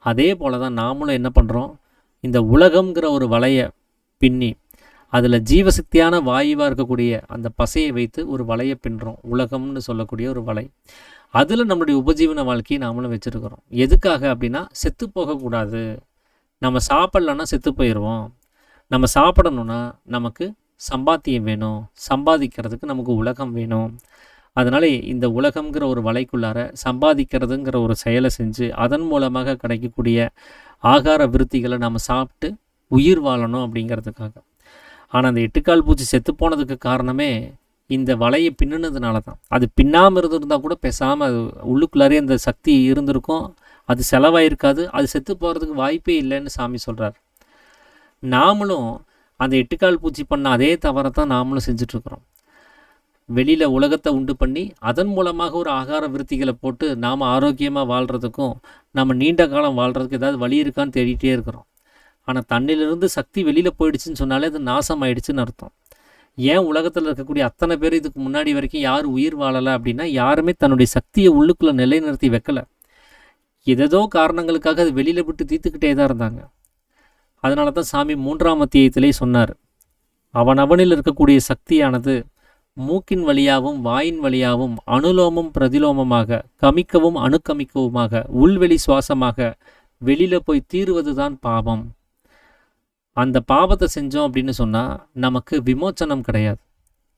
அதே போல் தான் நாமளும் என்ன பண்ணுறோம், இந்த உலகம்ங்கிற ஒரு வலையை பின்னி அதில் ஜீவசக்தியான வாயுவாக இருக்கக்கூடிய அந்த பசையை வைத்து ஒரு வலையை பின்னுறோம். உலகம்னு சொல்லக்கூடிய ஒரு வலை. அதில் நம்மளுடைய உபஜீவன வாழ்க்கையை நாமளும் வச்சுருக்கிறோம். எதுக்காக அப்படின்னா, செத்து போகக்கூடாது. நம்ம சாப்பிட்லன்னா செத்து போயிடுவோம். நம்ம சாப்பிடணுன்னா நமக்கு சம்பாத்தியம் வேணும். சம்பாதிக்கிறதுக்கு நமக்கு உலகம் வேணும். அதனால் இந்த உலகம்ங்கிற ஒரு வலைக்குள்ளார சம்பாதிக்கிறதுங்கிற ஒரு செயலை செஞ்சு அதன் மூலமாக கிடைக்கக்கூடிய ஆகார விருத்திகளை நம்ம சாப்பிட்டு உயிர் வாழணும் அப்படிங்கிறதுக்காக. ஆனால் அந்த 8 பூச்சி செத்து போனதுக்கு காரணமே இந்த வலையை பின்னுனதுனால தான். அது பின்னாமல் இருந்திருந்தால் கூட பேசாமல் அது உள்ளுக்குள்ளாரே அந்த சக்தி இருந்திருக்கும், அது செலவாயிருக்காது, அது செத்து போகிறதுக்கு வாய்ப்பே இல்லைன்னு சாமி சொல்கிறார். நாமளும் அந்த 8 பூச்சி பண்ண அதே தவறை தான் நாமளும் செஞ்சிட்ருக்குறோம். வெளியில் உலகத்தை உண்டு பண்ணி அதன் மூலமாக ஒரு ஆகார விருத்திகளை போட்டு நாம் ஆரோக்கியமாக வாழ்கிறதுக்கும் நம்ம நீண்ட காலம் வாழ்கிறதுக்கு ஏதாவது வழி இருக்கான்னு தேடிகிட்டே இருக்கிறோம். ஆனால் தண்ணிலிருந்து சக்தி வெளியில் போயிடுச்சுன்னு சொன்னாலே அது நாசம் ஆயிடுச்சுன்னு அர்த்தம். ஏன் உலகத்தில் இருக்கக்கூடிய அத்தனை பேர் இதுக்கு முன்னாடி வரைக்கும் யார் உயிர் வாழலை அப்படின்னா, யாருமே தன்னுடைய சக்தியை உள்ளுக்குள்ளே நிலைநிறுத்தி வைக்கலை. ஏதேதோ காரணங்களுக்காக அது வெளியில் விட்டு தீர்த்துக்கிட்டே தான் இருந்தாங்க. அதனால தான் சாமி 3ஆம் அத்தியாயத்திலே சொன்னார், அவனவனில் இருக்கக்கூடிய சக்தியானது மூக்கின் வழியாகவும் வாயின் வழியாகவும் அனுலோமம் பிரதிலோமமாக கமிக்கவும் அணுக்கமிக்கவுமாக உள்வெளி சுவாசமாக வெளியில் போய் தீருவது தான் பாவம். அந்த பாவத்தை செஞ்சோம் அப்படின்னு சொன்னால் நமக்கு விமோச்சனம் கிடையாது.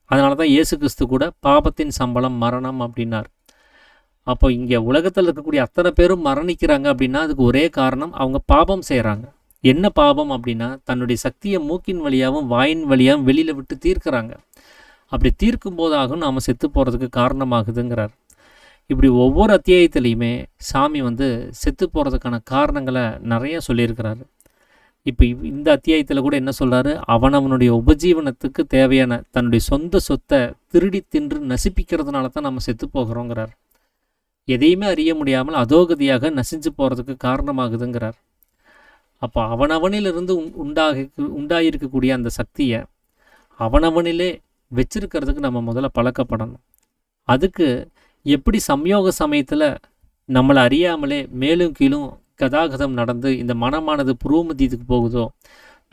அதனால தான் இயேசு கிறிஸ்து கூட பாவத்தின் சம்பளம் மரணம் அப்படின்னார். அப்போ இங்கே உலகத்தில் இருக்கக்கூடிய அத்தனை பேரும் மரணிக்கிறாங்க அப்படின்னா அதுக்கு ஒரே காரணம், அவங்க பாவம் செய்கிறாங்க. என்ன பாவம் அப்படின்னா, தன்னுடைய சக்தியை மூக்கின் வழியாகவும் வாயின் வழியாகவும் வெளியில் விட்டு தீர்க்கிறாங்க. அப்படி தீர்க்கும் போதாகவும் நாம் செத்து போகிறதுக்கு காரணமாகுதுங்கிறார். இப்படி ஒவ்வொரு அத்தியாயத்துலேயுமே சாமி செத்து போகிறதுக்கான காரணங்களை நிறைய சொல்லியிருக்கிறாரு. இப்போ இந்த அத்தியாயத்தில் கூட என்ன சொல்கிறாரு, அவனவனுடைய உபஜீவனத்துக்கு தேவையான தன்னுடைய சொந்த சொத்தை திருடி தின்று நசிப்பிக்கிறதுனால தான் நம்ம செத்து போகிறோங்கிறார். எதையுமே அறிய முடியாமல் அதோகதியாக நசிஞ்சு போகிறதுக்கு காரணமாகுதுங்கிறார். அப்போ அவனவனிலிருந்து உண்டாயிருக்கக்கூடிய அந்த சக்தியை அவனவனிலே வச்சிருக்கிறதுக்கு நம்ம முதல்ல பழக்கப்படணும். அதுக்கு எப்படி சம்யோக சமயத்தில் நம்மளை அறியாமலே மேலும் கீழும் கதாகதம் நடந்து இந்த மனமானது புருவமத்தியத்துக்கு போகுதோ,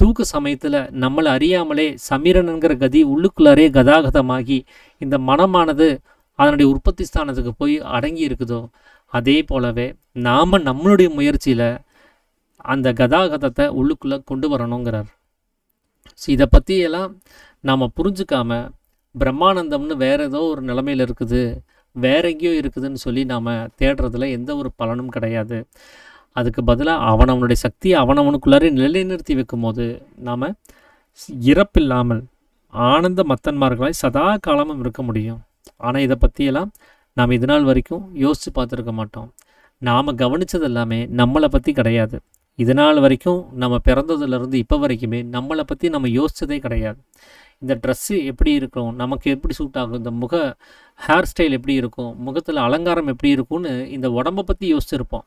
தூக்க சமயத்தில் நம்மளை அறியாமலே சமீரனுங்கிற கதி உள்ளுக்குள்ளாரே கதாகதமாகி இந்த மனமானது அதனுடைய உற்பத்தி ஸ்தானத்துக்கு போய் அடங்கி இருக்குதோ, அதே போலவே நாம் நம்மளுடைய முயற்சியில் அந்த கதாகதத்தை உள்ளுக்குள்ளே கொண்டு வரணுங்கிறார். ஸோ இதை பற்றியெல்லாம் நாம் புரிஞ்சுக்காம பிரம்மானந்தம்னு வேறு ஏதோ ஒரு நிலைமையில் இருக்குது, வேற எங்கேயோ இருக்குதுன்னு சொல்லி நாம் தேடுறதுல எந்த ஒரு பலனும் கிடையாது. அதுக்கு பதிலாக அவனவனுடைய சக்தியை அவனவனுக்குள்ளாரே நிலைநிறுத்தி வைக்கும் போது நாம் இறப்பில்லாமல் ஆனந்த மத்தன்மார்களாய் சதா காலமும் இருக்க முடியும். ஆனால் இதை பற்றியெல்லாம் நாம் இது நாள் வரைக்கும் யோசித்து பார்த்துருக்க மாட்டோம். நாம் கவனித்தது எல்லாமே நம்மளை பற்றி கிடையாது. இது நாள் வரைக்கும் நம்ம பிறந்ததுலேருந்து இப்போ வரைக்குமே நம்மளை பற்றி நம்ம யோசித்ததே கிடையாது. இந்த ட்ரெஸ்ஸு எப்படி இருக்கும், நமக்கு எப்படி சூட் ஆகும், இந்த ஹேர் ஸ்டைல் எப்படி இருக்கும், முகத்தில் அலங்காரம் எப்படி இருக்கும்னு இந்த உடம்பை பற்றி யோசிச்சிருப்போம்.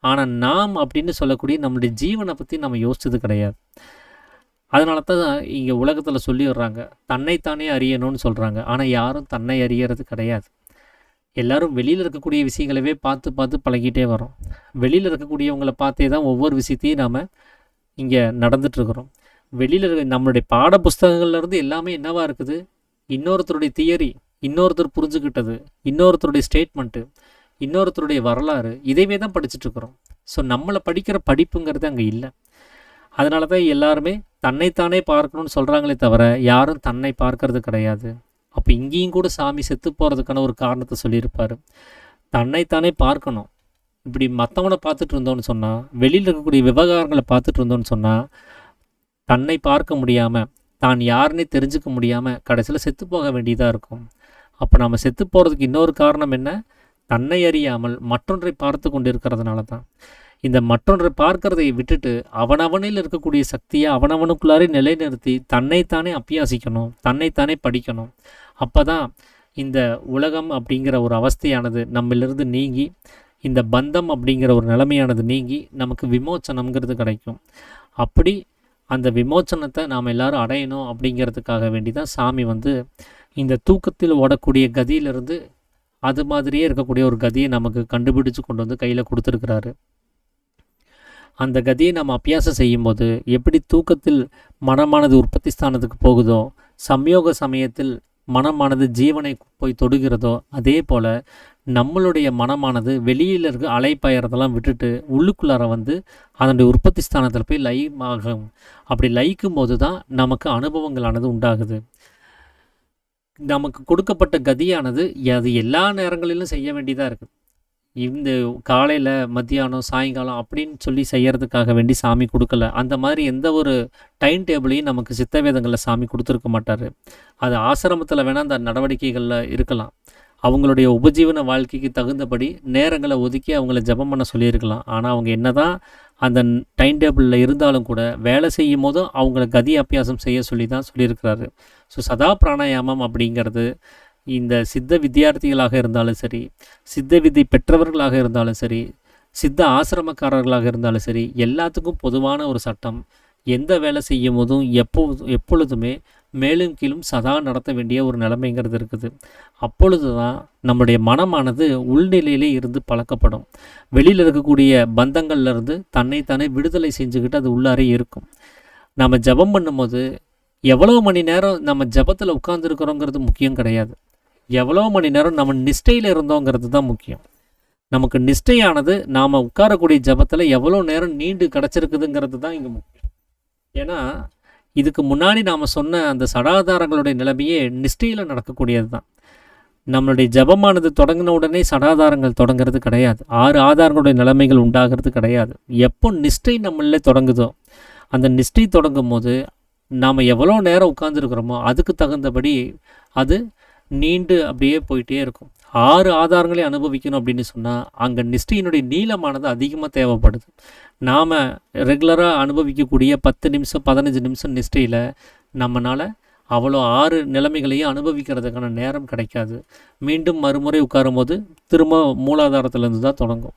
ஆனால் நாம் அப்படின்னு சொல்லக்கூடிய நம்மளுடைய ஜீவனை பற்றி நம்ம யோசிச்சது கிடையாது. அதனால தான் இங்கே உலகத்தில் சொல்லி வர்றாங்க, தன்னைத்தானே அறியணும்னு சொல்கிறாங்க. ஆனால் யாரும் தன்னை அறியறது கிடையாது. எல்லோரும் வெளியில் இருக்கக்கூடிய விஷயங்களவே பார்த்து பார்த்து பழகிட்டே வரோம். வெளியில் இருக்கக்கூடியவங்களை பார்த்தே தான் ஒவ்வொரு விஷயத்தையும் நாம் இங்கே நடந்துகிட்ருக்குறோம். வெளியில் இருக்க நம்மளுடைய பாட புஸ்தகங்கள்லேருந்து எல்லாமே என்னவாக இருக்குது, இன்னொருத்தருடைய தியரி, இன்னொருத்தர் புரிஞ்சுக்கிட்டது, இன்னொருத்தருடைய ஸ்டேட்மெண்ட்டு, இன்னொருத்தருடைய வரலாறு, இதைவே தான் படிச்சுட்ருக்குறோம். ஸோ நம்மளை படிக்கிற படிப்புங்கிறது அங்கே இல்லை. அதனால தான் எல்லாருமே தன்னைத்தானே பார்க்கணும்னு சொல்கிறாங்களே தவிர யாரும் தன்னை பார்க்கறது கிடையாது. அப்போ இங்கேயும் கூட சாமி செத்து போகிறதுக்கான ஒரு காரணத்தை சொல்லியிருப்பார். தன்னைத்தானே பார்க்கணும். இப்படி மற்றவனை பார்த்துட்டு இருந்தோன்னு சொன்னால், வெளியில் இருக்கக்கூடிய விவகாரங்களை பார்த்துட்டு இருந்தோன்னு சொன்னால், தன்னை பார்க்க முடியாமல், தான் யாருன்னே தெரிஞ்சுக்க முடியாமல் கடைசியில் செத்து போக வேண்டியதாக இருக்கும். அப்போ நம்ம செத்து போகிறதுக்கு இன்னொரு காரணம் என்ன, தன்னை அறியாமல் மற்றொன்றை பார்த்து கொண்டு இருக்கிறதுனால தான். இந்த மற்றொன்றை பார்க்கறதை விட்டுட்டு அவனவனில் இருக்கக்கூடிய சக்தியை அவனவனுக்குள்ளாரே நிலைநிறுத்தி தன்னைத்தானே அபியாசிக்கணும், தன்னைத்தானே படிக்கணும். அப்போ தான் இந்த உலகம் அப்படிங்கிற ஒரு அவஸ்தையானது நம்மளிருந்து நீங்கி, இந்த பந்தம் அப்படிங்கிற ஒரு நிலைமையானது நீங்கி நமக்கு விமோச்சனம்ங்கிறது கிடைக்கும். அப்படி அந்த விமோச்சனத்தை நாம் எல்லாரும் அடையணும் அப்படிங்கிறதுக்காக வேண்டி தான் சாமி இந்த தூக்கத்தில் ஓடக்கூடிய கதியிலிருந்து அது மாதிரியே இருக்கக்கூடிய ஒரு கதியை நமக்கு கண்டுபிடிச்சு கொண்டு கையில் கொடுத்துருக்கிறாரு. அந்த கதியை நம்ம அபியாசம் செய்யும்போது எப்படி தூக்கத்தில் மனமானது உற்பத்தி ஸ்தானத்துக்கு போகுதோ, சம்யோக சமயத்தில் மனமானது ஜீவனை போய் தொடுகிறதோ, அதே போல் நம்மளுடைய மனமானது வெளியில் இருக்க அலைப்பாயறதெல்லாம் விட்டுட்டு உள்ளுக்குள்ளார அதனுடைய உற்பத்தி ஸ்தானத்தில் போய் லயமாகும். அப்படி லயிக்கும் போது தான் நமக்கு அனுபவங்களானது உண்டாகுது. நமக்கு கொடுக்கப்பட்ட கதியானது அது எல்லா நேரங்களிலும் செய்ய வேண்டியதாக இருக்குது. இந்த காலையில், மத்தியானம், சாயங்காலம் அப்படின்னு சொல்லி செய்கிறதுக்காக வேண்டி சாமி கொடுக்கல. அந்த மாதிரி எந்த ஒரு டைம் டேபிளையும் நமக்கு சித்த வேதங்களில் சாமி கொடுத்துருக்க மாட்டார். அது ஆசிரமத்தில் வேணால் அந்த நடவடிக்கைகளில் இருக்கலாம். அவங்களுடைய உபஜீவன வாழ்க்கைக்கு தகுந்தபடி நேரங்களை ஒதுக்கி அவங்கள ஜபம் பண்ண சொல்லியிருக்கலாம். ஆனால் அவங்க என்ன தான் அந்த டைம் டேபிளில் இருந்தாலும் கூட வேலை செய்யும் போதும் அவங்கள கதி அபியாசம் செய்ய சொல்லி தான் சொல்லியிருக்கிறாரு. ஸோ சதா பிராணாயாமம் அப்படிங்கிறது இந்த சித்த வித்தியார்த்திகளாக இருந்தாலும் சரி, சித்த வித்தை பெற்றவர்களாக இருந்தாலும் சரி, சித்த ஆசிரமக்காரர்களாக இருந்தாலும் சரி, எல்லாத்துக்கும் பொதுவான ஒரு சட்டம். எந்த வேலை செய்யும் போதும் எப்பொழுதுமே மேலும் கீழும் சதா நடத்த வேண்டிய ஒரு நிலைமைங்கிறது இருக்குது. அப்பொழுது தான் நம்முடைய மனமானது உள்நிலையிலே இருந்து பழக்கப்படும். வெளியில் இருக்கக்கூடிய பந்தங்கள்லேருந்து தன்னைத்தானே விடுதலை செஞ்சுக்கிட்டு அது உள்ளாரே இருக்கும். நம்ம ஜபம் பண்ணும்போது எவ்வளோ மணி நேரம் நம்ம ஜபத்தில் உட்கார்ந்துருக்கிறோங்கிறது முக்கியம் கிடையாது. எவ்வளோ மணி நேரம் நம்ம நிஷ்டையில் இருந்தோங்கிறது தான் முக்கியம். நமக்கு நிஷ்டையானது நாம் உட்காரக்கூடிய ஜபத்தில் எவ்வளோ நேரம் நீண்டு கிடச்சிருக்குதுங்கிறது தான் இங்கே முக்கியம். ஏன்னா இதுக்கு முன்னாடி நாம் சொன்ன அந்த சடாதாரங்களுடைய நிலைமையே நிஷ்டையில் நடக்கக்கூடியது தான். நம்மளுடைய ஜபமானது தொடங்கின உடனே சடாதாரங்கள் தொடங்கிறது கிடையாது. 6 ஆதாரங்களுடைய நிலைமைகள் உண்டாகிறது கிடையாது. எப்போ நிஷ்டை நம்மளே தொடங்குதோ, அந்த நிஷ்டை தொடங்கும் போது நாம் எவ்வளோ நேரம் உட்கார்ந்துருக்கிறோமோ அதுக்கு தகுந்தபடி அது நீண்டு அப்படியே போயிட்டே இருக்கும். 6 ஆதாரங்களை அனுபவிக்கணும் அப்படின்னு சொன்னால் அங்கே நிஷ்டையினுடைய நீளமானது அதிகமாக தேவைப்படுது. நாம் ரெகுலராக அனுபவிக்கக்கூடிய 10 நிமிஷம் 15 நிமிஷம் நிஷ்டையில் நம்மளால் அவ்வளோ 6 நிலைமைகளையும் அனுபவிக்கிறதுக்கான நேரம் கிடைக்காது. மீண்டும் மறுமுறை உட்காரும் போது திரும்ப மூலாதாரத்துலேருந்து தான் தொடங்கும்.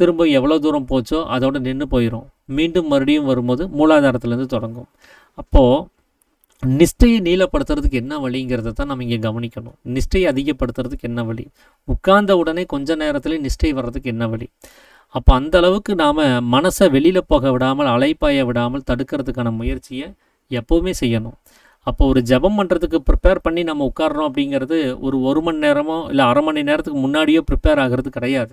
திரும்ப எவ்வளோ தூரம் போச்சோ அதோடு நின்று போயிடும். மீண்டும் மறுபடியும் வரும்போது மூலாதாரத்துலேருந்து தொடங்கும். அப்போது நிஷ்டையை நீளப்படுத்துறதுக்கு என்ன வழிங்கிறத தான் நம்ம இங்கே கவனிக்கணும். நிஷ்டையை அதிகப்படுத்துறதுக்கு என்ன வழி, உட்கார்ந்த உடனே கொஞ்ச நேரத்தில் நிஷ்டை வர்றதுக்கு என்ன வழி. அப்போ அந்த அளவுக்கு நாம் மனசை வெளியில் போக விடாமல், அலைப்பாய விடாமல் தடுக்கிறதுக்கான முயற்சியை எப்போவுமே செய்யணும். அப்போ ஒரு ஜபம் பண்ணுறதுக்கு ப்ரிப்பேர் பண்ணி நம்ம உட்கார்றோம் அப்படிங்கிறது ஒரு மணி நேரமோ இல்லை அரை மணி நேரத்துக்கு முன்னாடியோ ப்ரிப்பேர் ஆகிறது கிடையாது.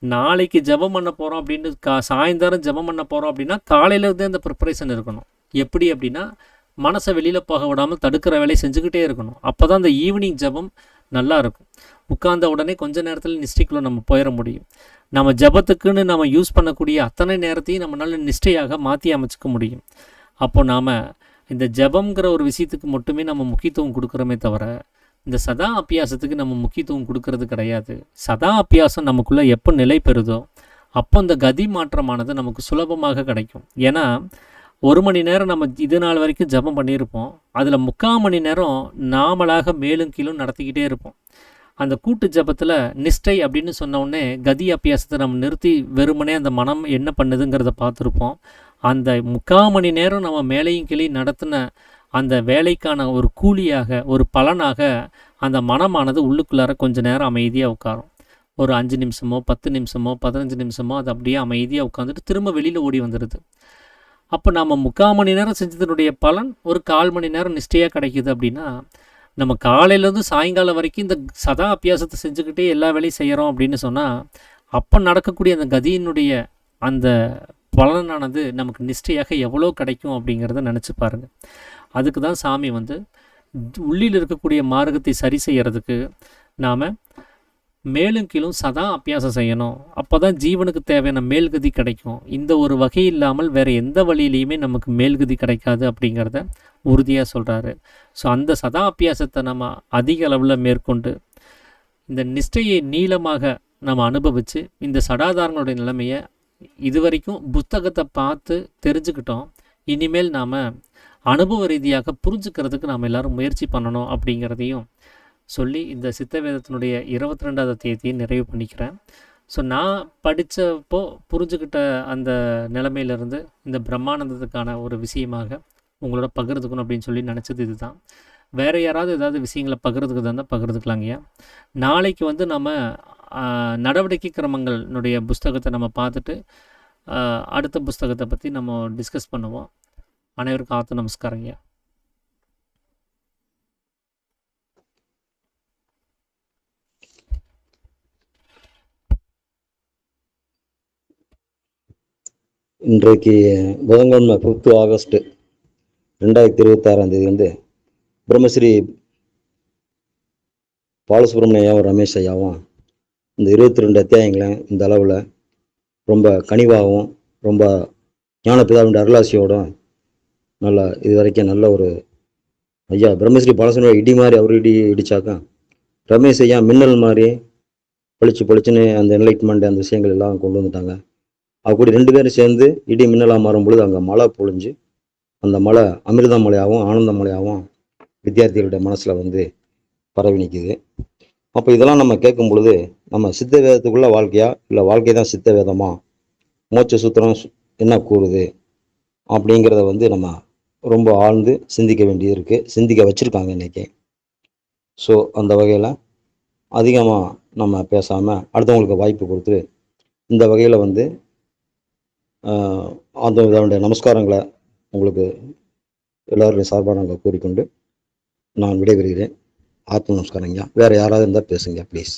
நாளைக்கு ஜபம் பண்ண போகிறோம் அப்படின்னு சாயந்தரம் ஜபம் பண்ண போகிறோம் அப்படின்னா காலையிலேருந்தே அந்த ப்ரிப்பரேஷன் இருக்கணும். எப்படி அப்படின்னா மனசை வெளியில் போக விடாமல் தடுக்கிற வேலையை செஞ்சுக்கிட்டே இருக்கணும். அப்போ தான் அந்த ஈவினிங் ஜபம் நல்லா இருக்கும். உட்கார்ந்த உடனே கொஞ்ச நேரத்தில் நிஷ்டைக்குள்ளே நம்ம போயிட முடியும். நம்ம ஜபத்துக்குன்னு நம்ம யூஸ் பண்ணக்கூடிய அத்தனை நேரத்தையும் நம்மளால் நிஷ்டையாக மாற்றி அமைச்சிக்க முடியும். அப்போ நாம் இந்த ஜபம்ங்கிற ஒரு விஷயத்துக்கு மட்டுமே நம்ம முக்கியத்துவம் கொடுக்குறோமே தவிர இந்த சதா அபியாசத்துக்கு நம்ம முக்கியத்துவம் கொடுக்கறது கிடையாது. சதா அபியாசம் நமக்குள்ளே எப்போ நிலை பெறுதோ அப்போ இந்த கதி மாற்றமானது நமக்கு சுலபமாக கிடைக்கும். ஏன்னா 1 மணி நேரம் நம்ம இது நாள் வரைக்கும் ஜபம் பண்ணியிருப்போம். அதில் 3/4 மணி நேரம் நாமளாக மேலும் கீழும் நடத்திக்கிட்டே இருப்போம். அந்த கூட்டு ஜபத்தில் நிஷ்டை அப்படின்னு சொன்ன உடனே கதி அபியாசத்தை நம்ம நிறுத்தி வெறுமனே அந்த மனம் என்ன பண்ணுதுங்கிறத பார்த்துருப்போம். அந்த 3/4 மணி நேரம் நம்ம மேலையும் கீழையும் நடத்தின அந்த வேலைக்கான ஒரு கூலியாக, ஒரு பலனாக அந்த மனமானது உள்ளுக்குள்ளார கொஞ்ச நேரம் அமைதியாக உட்காரும். ஒரு 5 நிமிஷமோ 10 நிமிஷமோ 15 நிமிஷமோ அது அப்படியே அமைதியாக உட்காந்துட்டு திரும்ப வெளியில் ஓடி வந்துடுது. அப்போ நம்ம 3/4 மணி நேரம் செஞ்சதனுடைய பலன் ஒரு 1/4 மணி நேரம் நிஷ்டையாக கிடைக்குது. அப்படின்னா நம்ம காலையிலேருந்து சாயங்காலம் வரைக்கும் இந்த சதா அபியாசத்தை செஞ்சுக்கிட்டே எல்லா வேலையும் செய்கிறோம் அப்படின்னு சொன்னால் அப்போ நடக்கக்கூடிய அந்த கதியினுடைய அந்த பலனானது நமக்கு நிஷ்டையாக எவ்வளோ கிடைக்கும் அப்படிங்கிறத நினச்சி பாருங்கள். அதுக்கு தான் சாமி உள்ளில் இருக்கக்கூடிய மார்க்கத்தை சரி செய்கிறதுக்கு நாம் மேலும் கீழும் சதா அபியாசம் செய்யணும். அப்போ தான் ஜீவனுக்கு தேவையான மேல்கதி கிடைக்கும். இந்த ஒரு வகை இல்லாமல் வேறு எந்த வழியிலையுமே நமக்கு மேல்கதி கிடைக்காது அப்படிங்கிறத உறுதியாக சொல்கிறாரு. ஸோ அந்த சதா அபியாசத்தை நம்ம அதிக அளவில் மேற்கொண்டு இந்த நிஷ்டையை நீளமாக நம்ம அனுபவித்து இந்த சடாதாரங்களுடைய நிலைமையை இதுவரைக்கும் புத்தகத்தை பார்த்து தெரிஞ்சுக்கிட்டோம். இனிமேல் நாம் அனுபவ ரீதியாக புரிஞ்சுக்கிறதுக்கு நாம் எல்லோரும் முயற்சி பண்ணணும் அப்படிங்கிறதையும் சொல்லி இந்த சித்த வேதத்தினுடைய 22வது தேதியை நிறைவு பண்ணிக்கிறேன். ஸோ நான் படித்தப்போ புரிஞ்சுக்கிட்ட அந்த நிலைமையிலேருந்து இந்த பிரம்மானந்தத்துக்கான ஒரு விஷயமாக உங்களோட பகிர்ந்துக்கணும் அப்படின்னு சொல்லி நினச்சது இதுதான். வேறு யாராவது ஏதாவது விஷயங்களை பகிர்ந்துக்கு தான் பகிர்ந்துக்கலாங்கய்யா. நாளைக்கு நம்ம நடவடிக்கை கிரமங்களுடைய புஸ்தகத்தை நம்ம பார்த்துட்டு அடுத்த புஸ்தகத்தை பற்றி நம்ம டிஸ்கஸ் பண்ணுவோம். அனைவருக்கும் ஆத்த நமஸ்காரங்கய்யா. இன்றைக்கு புதன்கிழமை 5 ஆகஸ்ட் 2026 பிரம்மஸ்ரீ பாலசுப்ரமணியாவும் ரமேஷ் ஐயாவும் இந்த 22 அத்தியாயங்களையும் இந்த அளவில் ரொம்ப கனிவாகவும் ரொம்ப ஞானபிதாவின் அருளாசியோடும் நல்லா இது வரைக்கும் நல்ல ஒரு ஐயா பிரம்மஸ்ரீ பாலசுப்ரமணியம் இடி மாதிரி அவர் இடிச்சாக்கா ரமேஷ் ஐயா மின்னல் மாதிரி பளிச்சுன்னு அந்த என்லைட்மெண்ட் அந்த விஷயங்கள் எல்லாம் கொண்டு வந்துட்டாங்க. அப்படி 2 பேரும் சேர்ந்து இடி மின்னலாக மாறும் பொழுது அங்கே மழை பொழிஞ்சு அந்த மழை அமிர்த மலையாகவும் ஆனந்த மலையாகவும் வித்தியார்த்திகளுடைய மனசில் பரவி நிற்குது. அப்போ இதெல்லாம் நம்ம கேட்கும் பொழுது நம்ம சித்த வேதத்துக்குள்ள வாழ்க்கையா இல்லை வாழ்க்கை தான் சித்த வேதமா, மோட்ச சூத்திரம் என்ன கூறுது அப்படிங்கிறத நம்ம ரொம்ப ஆழ்ந்து சிந்திக்க வேண்டியது இருக்குது, சிந்திக்க வச்சுருக்காங்க இன்றைக்கி. ஸோ அந்த வகையில் அதிகமாக நம்ம பேசாமல் அடுத்தவங்களுக்கு வாய்ப்பு கொடுத்து இந்த வகையில் அதனுடைய நமஸ்காரங்களை உங்களுக்கு எல்லோருடைய சார்பாக நாங்கள் கூறிக்கொண்டு நான் விடைபெறுகிறேன். ஆத்ம நமஸ்காரங்க. வேறு யாராவது இருந்தால் பேசுங்க ப்ளீஸ்.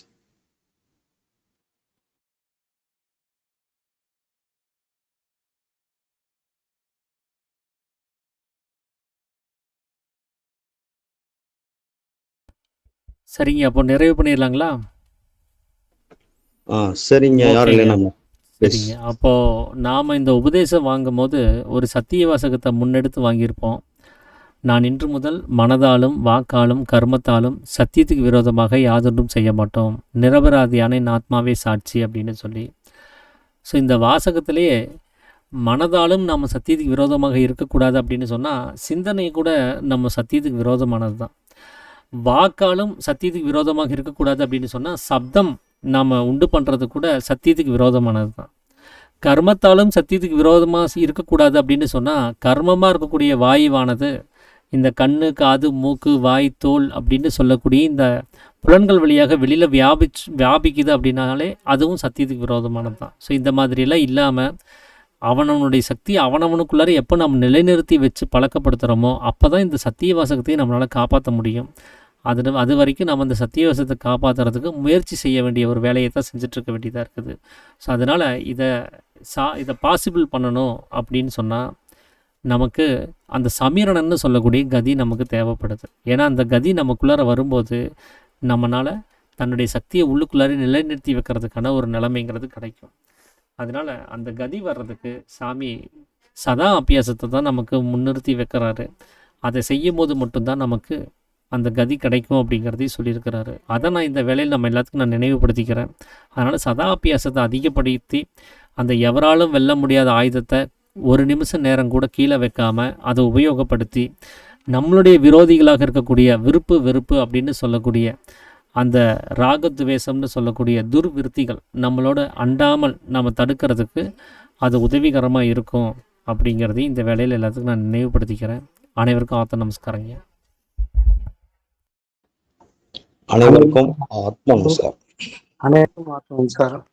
சரிங்க, அப்போ நிறைவு பண்ணிடலாங்களா? சரிங்க. யாரும் இல்லை நம்ம சரிங்க. அப்போது நாம் இந்த உபதேசம் வாங்கும் போது ஒரு சத்திய வாசகத்தை முன்னெடுத்து வாங்கியிருப்போம். நான் இன்று முதல் மனதாலும் வாக்காலும் கர்மத்தாலும் சத்தியத்துக்கு விரோதமாக யாதொன்றும் செய்ய மாட்டோம், நிரபராதியான என் ஆத்மாவே சாட்சி அப்படின்னு சொல்லி. ஸோ இந்த வாசகத்திலேயே மனதாலும் நம்ம சத்தியத்துக்கு விரோதமாக இருக்கக்கூடாது அப்படின்னு சொன்னால் சிந்தனை கூட நம்ம சத்தியத்துக்கு விரோதமானது தான். வாக்காலும் சத்தியத்துக்கு விரோதமாக இருக்கக்கூடாது அப்படின்னு சொன்னால் சப்தம் நாம் உண்டு பண்ணுறது கூட சத்தியத்துக்கு விரோதமானது தான். கர்மத்தாலும் சத்தியத்துக்கு விரோதமாக இருக்கக்கூடாது அப்படின்னு சொன்னால் கர்மமாக இருக்கக்கூடிய வாயுவானது இந்த கண்ணு, காது, மூக்கு, வாய், தோல் அப்படின்னு சொல்லக்கூடிய இந்த புலன்கள் வழியாக வெளியில் வியாபிக்குது அப்படின்னாலே அதுவும் சத்தியத்துக்கு விரோதமானது தான். ஸோ இந்த மாதிரியெல்லாம் இல்லாமல் அவனவனுடைய சக்தியை அவனவனுக்குள்ளார எப்போ நம்ம நிலைநிறுத்தி வச்சு பழக்கப்படுத்துகிறோமோ அப்போ தான் இந்த சத்திய வாசகத்தையும் நம்மளால் காப்பாற்ற முடியும். அது வரைக்கும் நம்ம அந்த சத்திய வாசகத்தை காப்பாற்றுறதுக்கு முயற்சி செய்ய வேண்டிய ஒரு வேலையை தான் செஞ்சிட்ருக்க வேண்டியதாக இருக்குது. ஸோ அதனால் இதை பாசிபிள் பண்ணணும் அப்படின்னு சொன்னால் நமக்கு அந்த சமீரணன்னு சொல்லக்கூடிய கதி நமக்கு தேவைப்படுது. ஏன்னா அந்த கதி நமக்குள்ளார வரும்போது நம்மளால் தன்னுடைய சக்தியை உள்ளுக்குள்ளார நிலைநிறுத்தி வைக்கிறதுக்கான ஒரு நிலைமைங்கிறது கிடைக்கும். அதனால் அந்த கதி வர்றதுக்கு சாமி சதா அபியாசத்தை தான் நமக்கு முன்னிறுத்தி வைக்கிறாரு. அதை செய்யும் போது மட்டும்தான் நமக்கு அந்த கதி கிடைக்கும் அப்படிங்கிறதையும் சொல்லியிருக்கிறாரு. அதை நான் இந்த வேலையில் நம்ம எல்லாத்துக்கும் நான் நினைவுபடுத்திக்கிறேன். அதனால் சதா அபியாசத்தை அதிகப்படுத்தி அந்த எவராலும் வெல்ல முடியாத ஆயுதத்தை ஒரு நிமிஷம் நேரம் கூட கீழே வைக்காமல் அதை உபயோகப்படுத்தி நம்மளுடைய விரோதிகளாக இருக்கக்கூடிய விருப்பு வெறுப்பு அப்படின்னு சொல்லக்கூடிய அந்த ராகத்வேஷம்னு சொல்லக்கூடிய துர்விருத்திகள் நம்மளோட அண்டாமல் நம்ம தடுக்கிறதுக்கு அது உதவிகரமாக இருக்கும் அப்படிங்கிறதையும் இந்த வேலையில் எல்லாத்துக்கும் நான் நினைவுபடுத்திக்கிறேன். அனைவருக்கும் ஆத்ம நமஸ்காரங்க. அனைவருக்கும் ஆத்ம நமஸ்காரம். அனைவருக்கும் ஆத்ம நமஸ்காரம்.